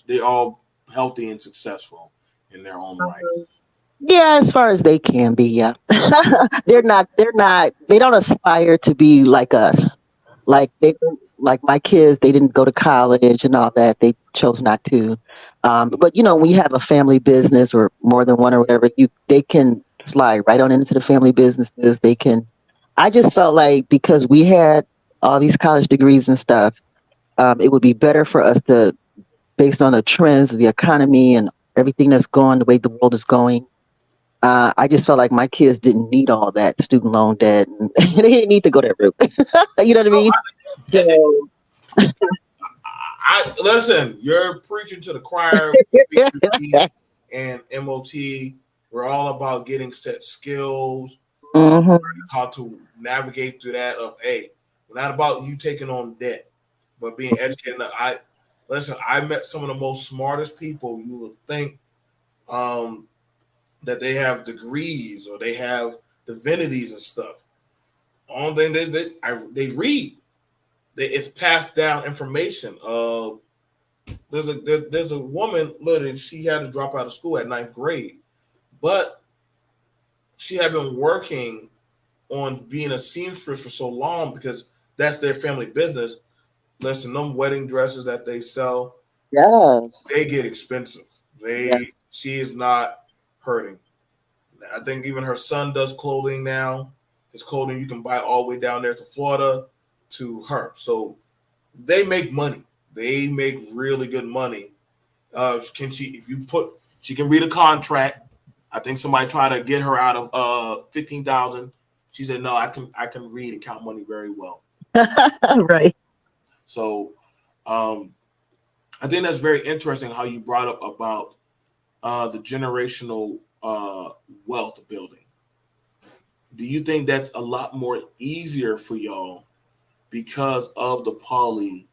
healthy and successful in their own right? yeah, as far as they can be, yeah. They don't aspire to be like us. Like my kids, they didn't go to college and all that. They chose not to. But when you have a family business or more than one or whatever, they can slide right on into the family businesses. They can. I just felt like because we had all these college degrees and stuff, it would be better for us to, based on the trends of the economy and everything that's going, the way the world is going. I just felt like my kids didn't need all that student loan debt, and they didn't need to go that route. You know what I mean? So, I listen. You're preaching to the choir. And MOT, we're all about getting set skills, how to navigate through that. We're not about you taking on debt, but being educated. I met some of the most smartest people you would think that they have degrees or they have divinities and stuff. Only thing they read. It's passed down information. There's a woman, literally, she had to drop out of school at 9th grade, but she had been working on being a seamstress for so long because that's their family business. Listen, them wedding dresses that they sell, yes, they get expensive. yes. She is not hurting. I think even her son does clothing now. His clothing you can buy all the way down there to Florida to her. So they make money. They make really good money. She can read a contract. I think somebody tried to get her out of 15,000. She said, "No, I can read and count money very well." Right. So, I think that's very interesting how you brought up about the generational wealth building. Do you think that's a lot more easier for y'all because of the poly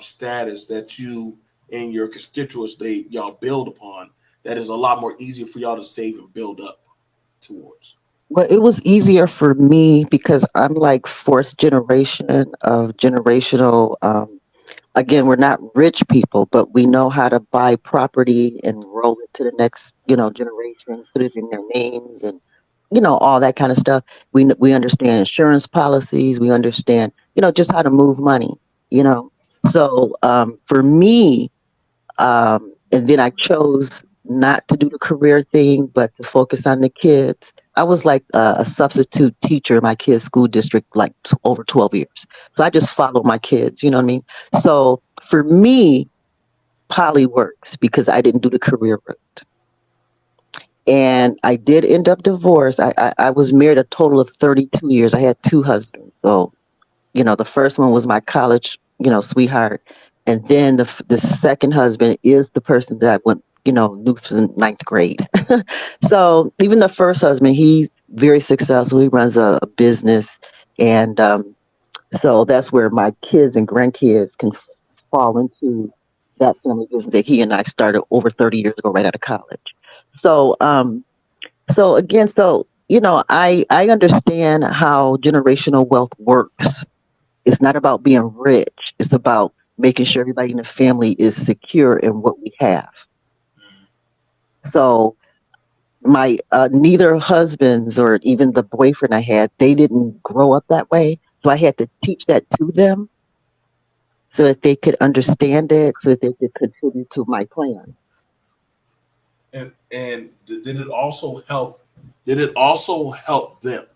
status that you and your constituents y'all build upon? That is a lot more easier for y'all to save and build up towards. Well, it was easier for me because I'm like fourth generation of generational. Again, we're not rich people, but we know how to buy property and roll it to the next, generation, put it in their names, and all that kind of stuff. We understand insurance policies. We understand, just how to move money. You know, so for me, and then I chose not to do the career thing, but to focus on the kids. I was like a substitute teacher in my kids' school district, like over 12 years. So I just followed my kids, you know what I mean? So for me, poly works because I didn't do the career route. And I did end up divorced. I was married a total of 32 years. I had two husbands. So the first one was my college, sweetheart, and then the second husband is the person that I went, knew from ninth grade. So even the first husband, he's very successful. He runs a business, and so that's where my kids and grandkids can fall into that family business that he and I started over 30 years ago, right out of college. So, again, I understand how generational wealth works. It's not about being rich. It's about making sure everybody in the family is secure in what we have. So my neither husbands or even the boyfriend I had, they didn't grow up that way. So I had to teach that to them so that they could understand it, so that they could contribute to my plan. And did it also help? Did it also help them?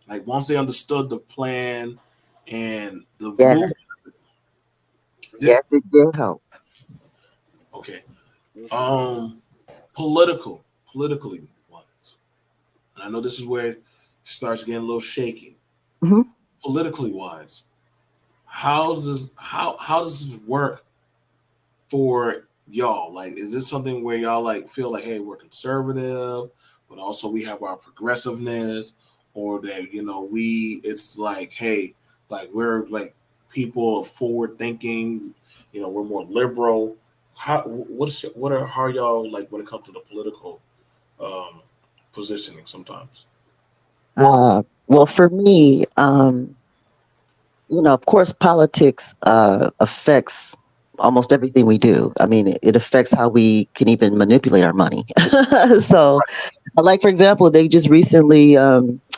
Like once they understood the plan and the Yes, move. Did, yes, it did help. okay. Um, politically wise. And I know this is where it starts getting a little shaky. Hmm. Politically wise, how does this work for y'all? Like, is this something where y'all like feel like, hey, we're conservative, but also we have our progressiveness, or that we it's like, hey, like we're like people of forward thinking, we're more liberal. How are y'all like when it comes to the political um, positioning sometimes? Well, for me, of course, politics affects almost everything we do. I mean, it affects how we can even manipulate our money. So, like for example, they just recently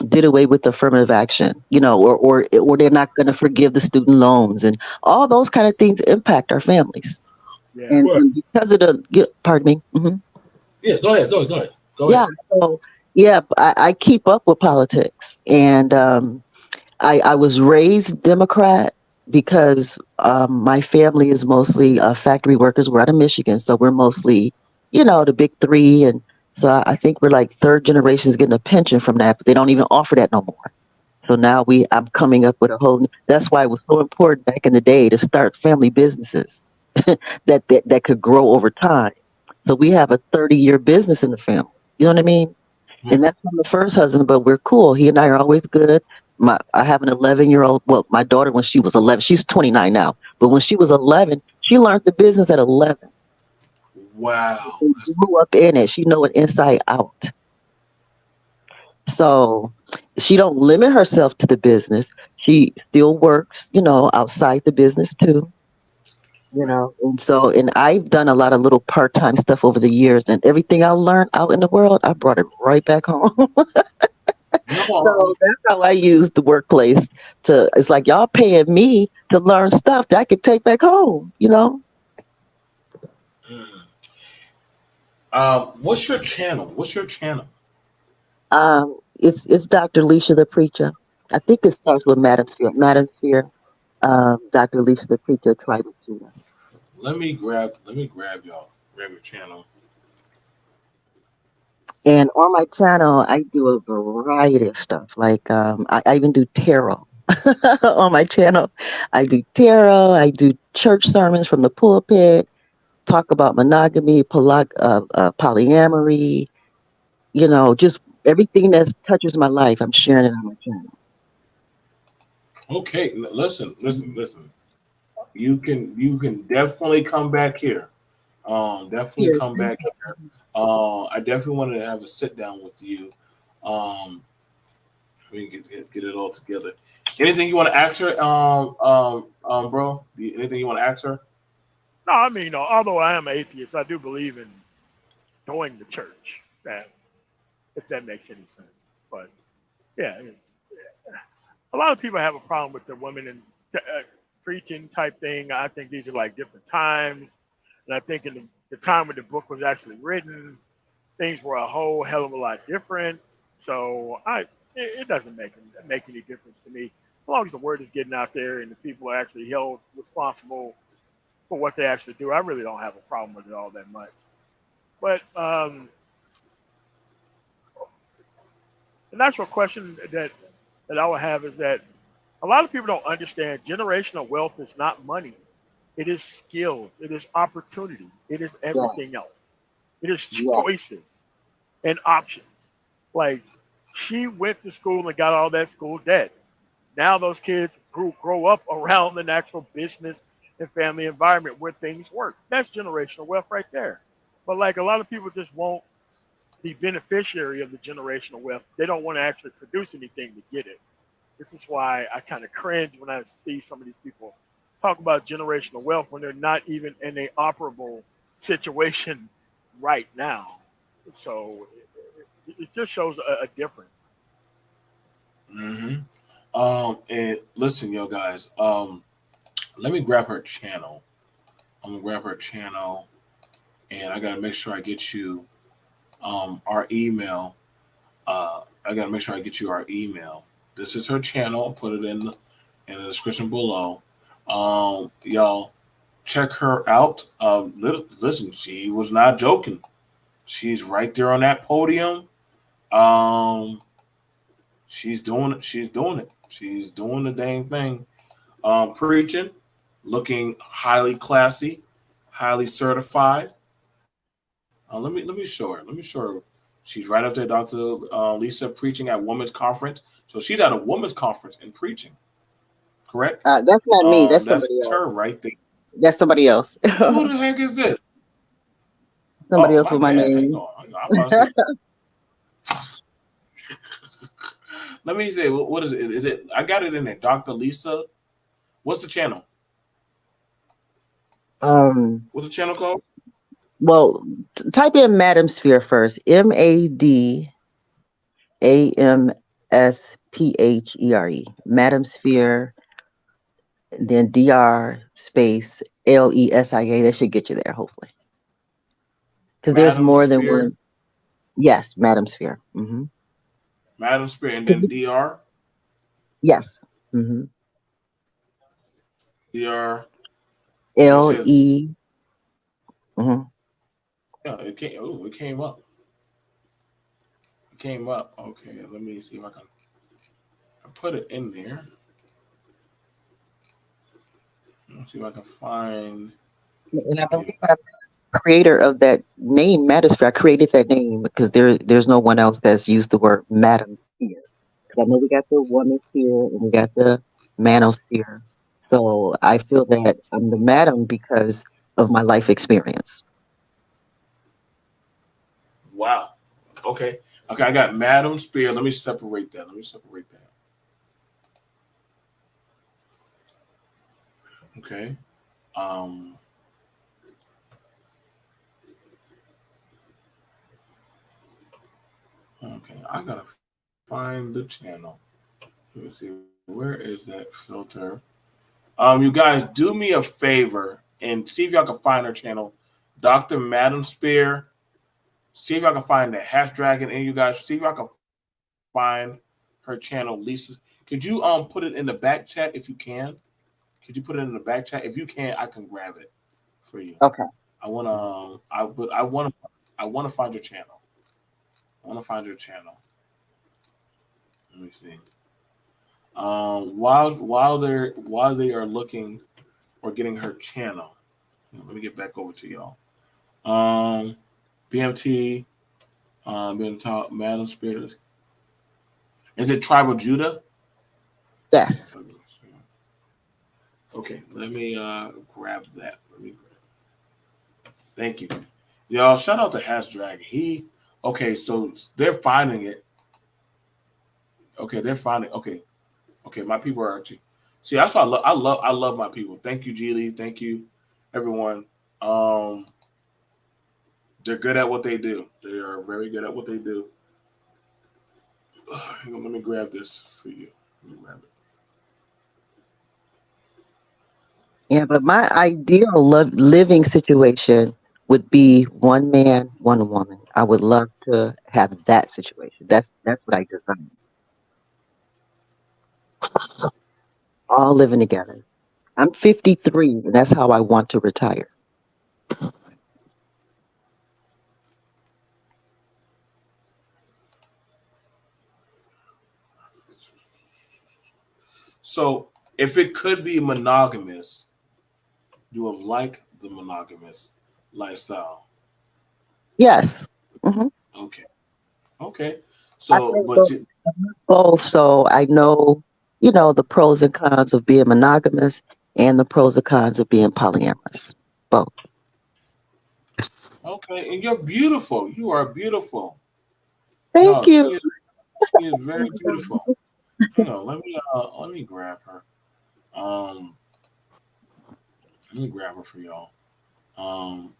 did away with affirmative action, or they're not going to forgive the student loans, and all those kind of things impact our families. Yeah. And because of pardon me. Yeah, go ahead, go ahead, go Yeah. ahead. So yeah, I keep up with politics, and I was raised Democrat because my family is mostly factory workers. We're out of Michigan, so we're mostly, the big three. And so I think we're like third generations getting a pension from that, but they don't even offer that no more. So now I'm coming up with a whole, that's why it was so important back in the day to start family businesses that could grow over time. So we have a 30-year business in the family. You know what I mean? And that's from the first husband, but we're cool. He and I are always good. I have an 11-year-old. Well, my daughter, when she was 11, she's 29 now. But when she was 11, she learned the business at 11. Wow. She grew up in it. She know it inside out. So she don't limit herself to the business. She still works, outside the business too. Right. And I've done a lot of little part-time stuff over the years, and everything I learned out in the world, I brought it right back home. No, So that's how I use the workplace it's like y'all paying me to learn stuff that I could take back home. what's your channel? What's your channel? It's Dr. Leisha the Preacher. I think it starts with Madam Sphere. Madam Sphere, Dr. Leisha the Preacher, Tribal Judah. Let me grab y'all. Grab your channel. And on my channel, I do a variety of stuff. Like I even do tarot on my channel. I do tarot. I do church sermons from the pulpit. Talk about monogamy, polyamory. Just everything that touches my life. I'm sharing it on my channel. Okay, listen. You can definitely come back here. Definitely Here, come back here. I definitely wanted to have a sit down with you. Um, We can get it all together. Anything you want to ask her, bro? Anything you want to ask her? No, I mean, although I am atheist, I do believe in going to church. That, if that makes any sense. But yeah, a lot of people have a problem with the women and preaching type thing. I think these are like different times, and I think in the time when the book was actually written, things were a whole hell of a lot different. So it doesn't make any difference to me as long as the word is getting out there and the people are actually held responsible for what they actually do. I really don't have a problem with it all that much. But the natural question that I would have is that a lot of people don't understand generational wealth is not money. It is skills. It is opportunity. It is Yeah, everything else. It is yeah, choices and options. Like, she went to school and got all that school debt. Now those kids grow up around the natural business and family environment where things work. That's generational wealth right there. But like a lot of people just won't be beneficiary of the generational wealth. They don't want to actually produce anything to get it. This is why I kind of cringe when I see some of these people talk about generational wealth when they're not even in a operable situation right now. So it just shows a difference. Mm-hmm. And listen, yo, guys. Let me grab her channel. I'm gonna grab her channel, and I gotta make sure I get you our email. I gotta make sure I get you our email. This is her channel. I'll put it in the description below. Y'all check her out. Listen, she was not joking. She's right there on that podium. Um, she's doing it. She's doing it. She's doing the dang thing. Preaching, looking highly classy, highly certified. Let me show her. Let me show her. She's right up there, Dr. Lisa, preaching at women's conference. So she's at a women's conference and preaching. Correct? that's not me. That's That's somebody else. her right there. That's somebody else. Who the heck is this? Somebody Oh, else my with my bad. Hang name. on. I'm about to say. Let me say, what is it? Is it? I got it in there. Dr. Lisa. What's the channel? Um, What's the channel called? well, type in Madam Sphere first. MADAMSPHERE. Madam Sphere, then DR space LESIA. That should get you there, hopefully. Because there's Madam more than Spear. one. Yes, Madam Sphere. Madam Spear, and then DR. Yes. DR. It L says, E. Mm-hmm. yeah, it came. Oh, it came up. It came up. Okay, let me see if I can put it in there. Let's see if I can find. And I believe I'm the creator of that name, Manosphere. I created that name because there's no one else that's used the word Madam Sphere. Because I know we got the woman sphere and we got the manosphere. So I feel that I'm the madam because of my life experience. Wow. Okay. Okay, I got Madam Spear. Let me separate that. Okay. Um. Okay. I gotta find the channel. Let me see. Where is that filter? You guys, do me a favor and see if y'all can find her channel, Dr. Madam Spear. See if y'all can find that hash dragon, and you guys see if y'all can find her channel, Lisa. Could you put it in the back chat if you can? Could you put it in the back chat? If you can, I can grab it for you. Okay. I wanna find your channel. Let me see. While they are looking or getting her channel, let me get back over to y'all. B.M.T. Been taught Madam Spirit. Is it Tribal Judah? Yes. Okay, let me grab that. Thank you. Y'all, shout out to Hash Dragon. Okay, so they're finding it. Okay, they're finding. Okay, okay, my people are actually. See, that's why I love my people. Thank you, Geely. Thank you, everyone. Um, they're good at what they do. They are very good at what they do. Hang on, let me grab this for you. Let me grab it. Yeah, but my ideal living situation would be one man, one woman. I would love to have that situation. That's what I design. All living together. I'm 53, and that's how I want to retire. So, if it could be monogamous, you would like the monogamous lifestyle. Yes. Hmm. Okay. Okay. I So, think but you, both, so I know, the pros and cons of being monogamous and the pros and cons of being polyamorous. Both. okay, and you're beautiful. You are beautiful. Thank No, you. she is very beautiful. Hang on, let me grab her. Um, let me grab her for y'all. Um,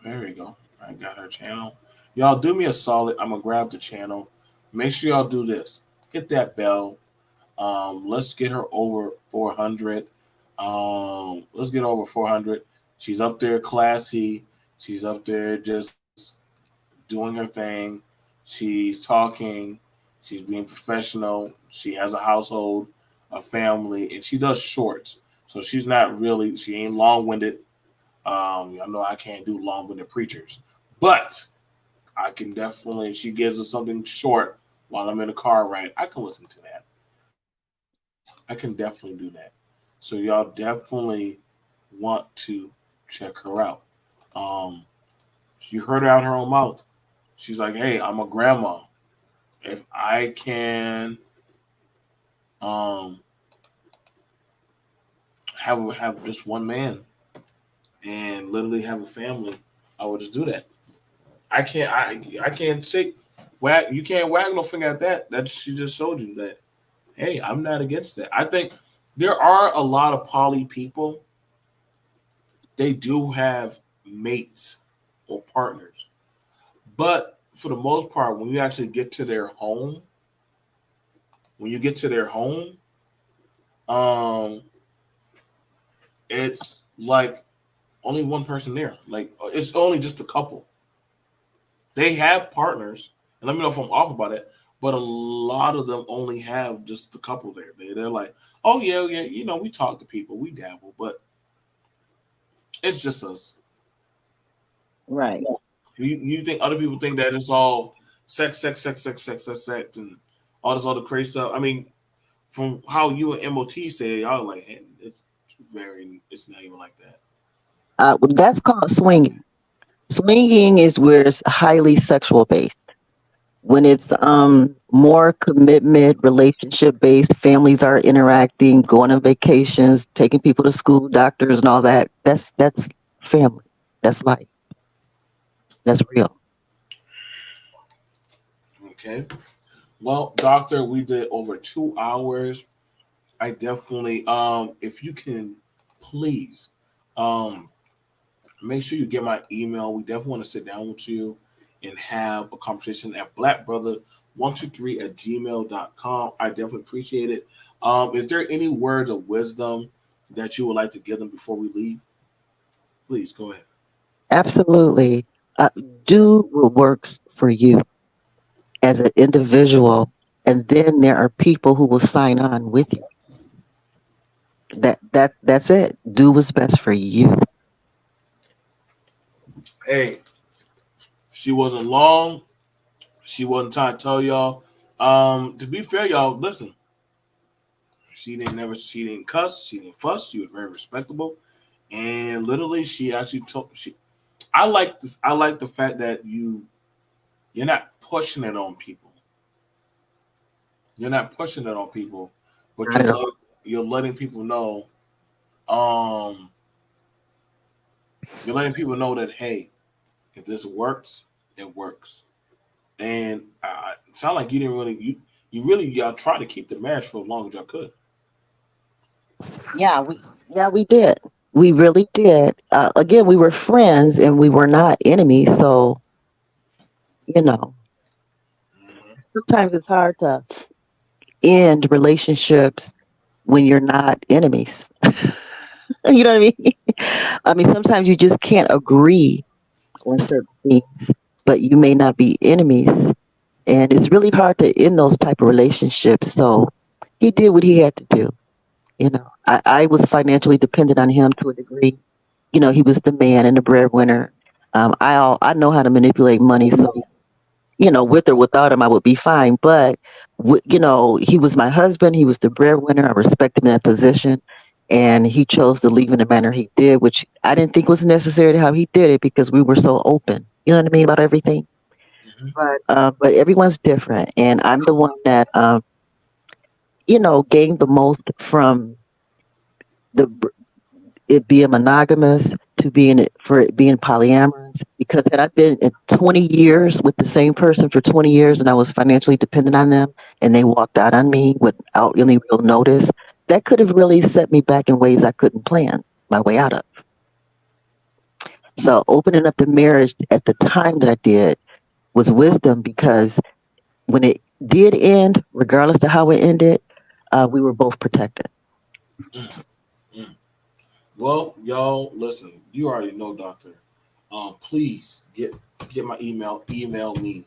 there we go. I got her channel. Y'all do me a solid. I'm gonna grab the channel. Make sure y'all do this. Hit that bell. Let's get her over 400. Let's get over 400. She's up there classy. She's up there just doing her thing. She's talking. She's being professional. She has a household, a family, and she does shorts. So she's not really, she ain't long winded. I know I can't do long winded preachers, but I can definitely, she gives us something short while I'm in the car ride. I can listen to that. I can definitely do that. So y'all definitely want to check her out. Um, you heard it out her own mouth. She's like, "Hey, I'm a grandma. If I can um, have just one man and literally have a family, I would just do that. I can't say wag. You can't wag no finger at that. That she just showed you that. Hey, I'm not against that. I think there are a lot of poly people. They do have mates or partners, but for the most part, when you actually get to their home, when you get to their home, um, it's like only one person there. Like it's only just a couple. They have partners, and let me know if I'm off about it. But a lot of them only have just a couple there. They're like, oh yeah, yeah, we talk to people, we dabble, but it's just us. Right. You think other people think that it's all sex, sex, sex, sex, sex, sex, sex, and all this other crazy stuff? I mean, from how you and MOT say, y'all like, hey, it's not even like that. That's called swinging. Swinging is where it's highly sexual based. When it's more commitment, relationship based, families are interacting, going on vacations, taking people to school, doctors, and all that. That's family. That's life. That's real. Okay. Well, doctor, we did over 2 hours. I definitely, if you can, please, um, make sure you get my email. We definitely want to sit down with you and have a conversation at blackbrother123 at gmail.com. I definitely appreciate it. Is there any words of wisdom that you would like to give them before we leave? Please go ahead. Absolutely. Uh, do what works for you as an individual, and then there are people who will sign on with you. That's it. Do what's best for you. Hey, she wasn't long. She wasn't trying to tell y'all. To be fair, y'all, listen. She didn't cuss, she didn't fuss. She was very respectable, and literally, she actually told she. I like this. I like the fact that you're not pushing it on people. You're not pushing it on people, but Not at all. you're letting people know. Um, you're letting people know that hey, if this works, it works. And it sounded like you didn't really you really y'all tried to keep the marriage for as long as y'all could. Yeah, we did. We really did. Again, we were friends and we were not enemies. So, you know, Mhm. sometimes it's hard to end relationships when you're not enemies. You know what I mean? I mean, sometimes you just can't agree on certain things, but you may not be enemies. And it's really hard to end those type of relationships. So he did what he had to do. You know, I was financially dependent on him to a degree. You know, he was the man and the breadwinner. I know how to manipulate money, so you know, with or without him, I would be fine. But you know, he was my husband. He was the breadwinner. I respected him in that position, and he chose to leave in the manner he did, which I didn't think was necessary to how he did it because we were so open. You know what I mean about everything. Mhm. But everyone's different, and I'm the one that you know gained the most from the it being monogamous to being for it being polyamorous because had I been in 20 years with the same person for 20 years and I was financially dependent on them and they walked out on me without any real notice, that could have really set me back in ways I couldn't plan my way out of. So opening up the marriage at the time that I did was wisdom because when it did end, regardless of how it ended, we were both protected. Mm. Well, y'all, listen. You already know, Doctor. Please get my email. Email me.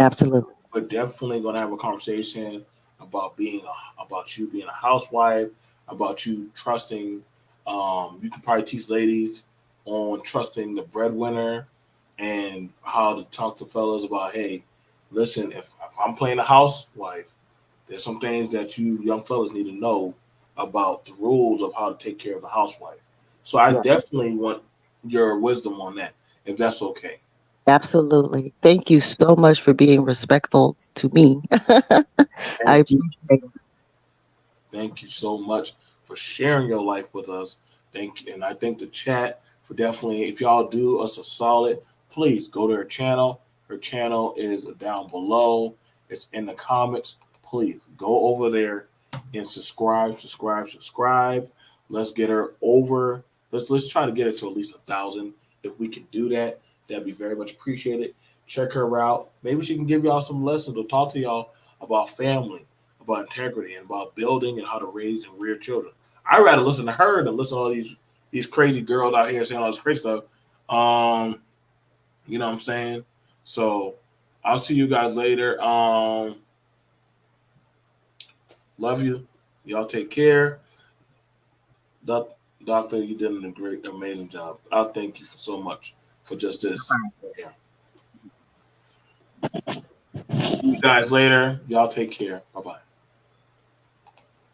Absolutely. We're definitely gonna have a conversation about you being a housewife, about you trusting. You can probably teach ladies on trusting the breadwinner and how to talk to fellas about, hey, listen, if I'm playing a housewife, there's some things that you young fellas need to know about the rules of how to take care of the housewife. So I Yeah. definitely want your wisdom on that, if that's okay. Absolutely. Thank you so much for being respectful to me. I Thank you. appreciate it. Thank you so much for sharing your life with us. Thank you. And I thank the chat for definitely, if y'all do us a solid, please go to her channel. Her channel is down below. It's in the comments. Please go over there and subscribe. Let's get her over. Let's try to get her to at least 1,000. If we can do that, that'd be very much appreciated. Check her out. Maybe she can give y'all some lessons or talk to y'all about family, about integrity, and about building and how to raise and rear children. I'd rather listen to her than listen to all these crazy girls out here saying all this crazy stuff. Um, you know what I'm saying? So I'll see you guys later. Love you. Y'all take care. Doc, Doctor, you did a great, amazing job. I'll thank you for so much for just this. Yeah. See you guys later. Y'all take care. Bye bye.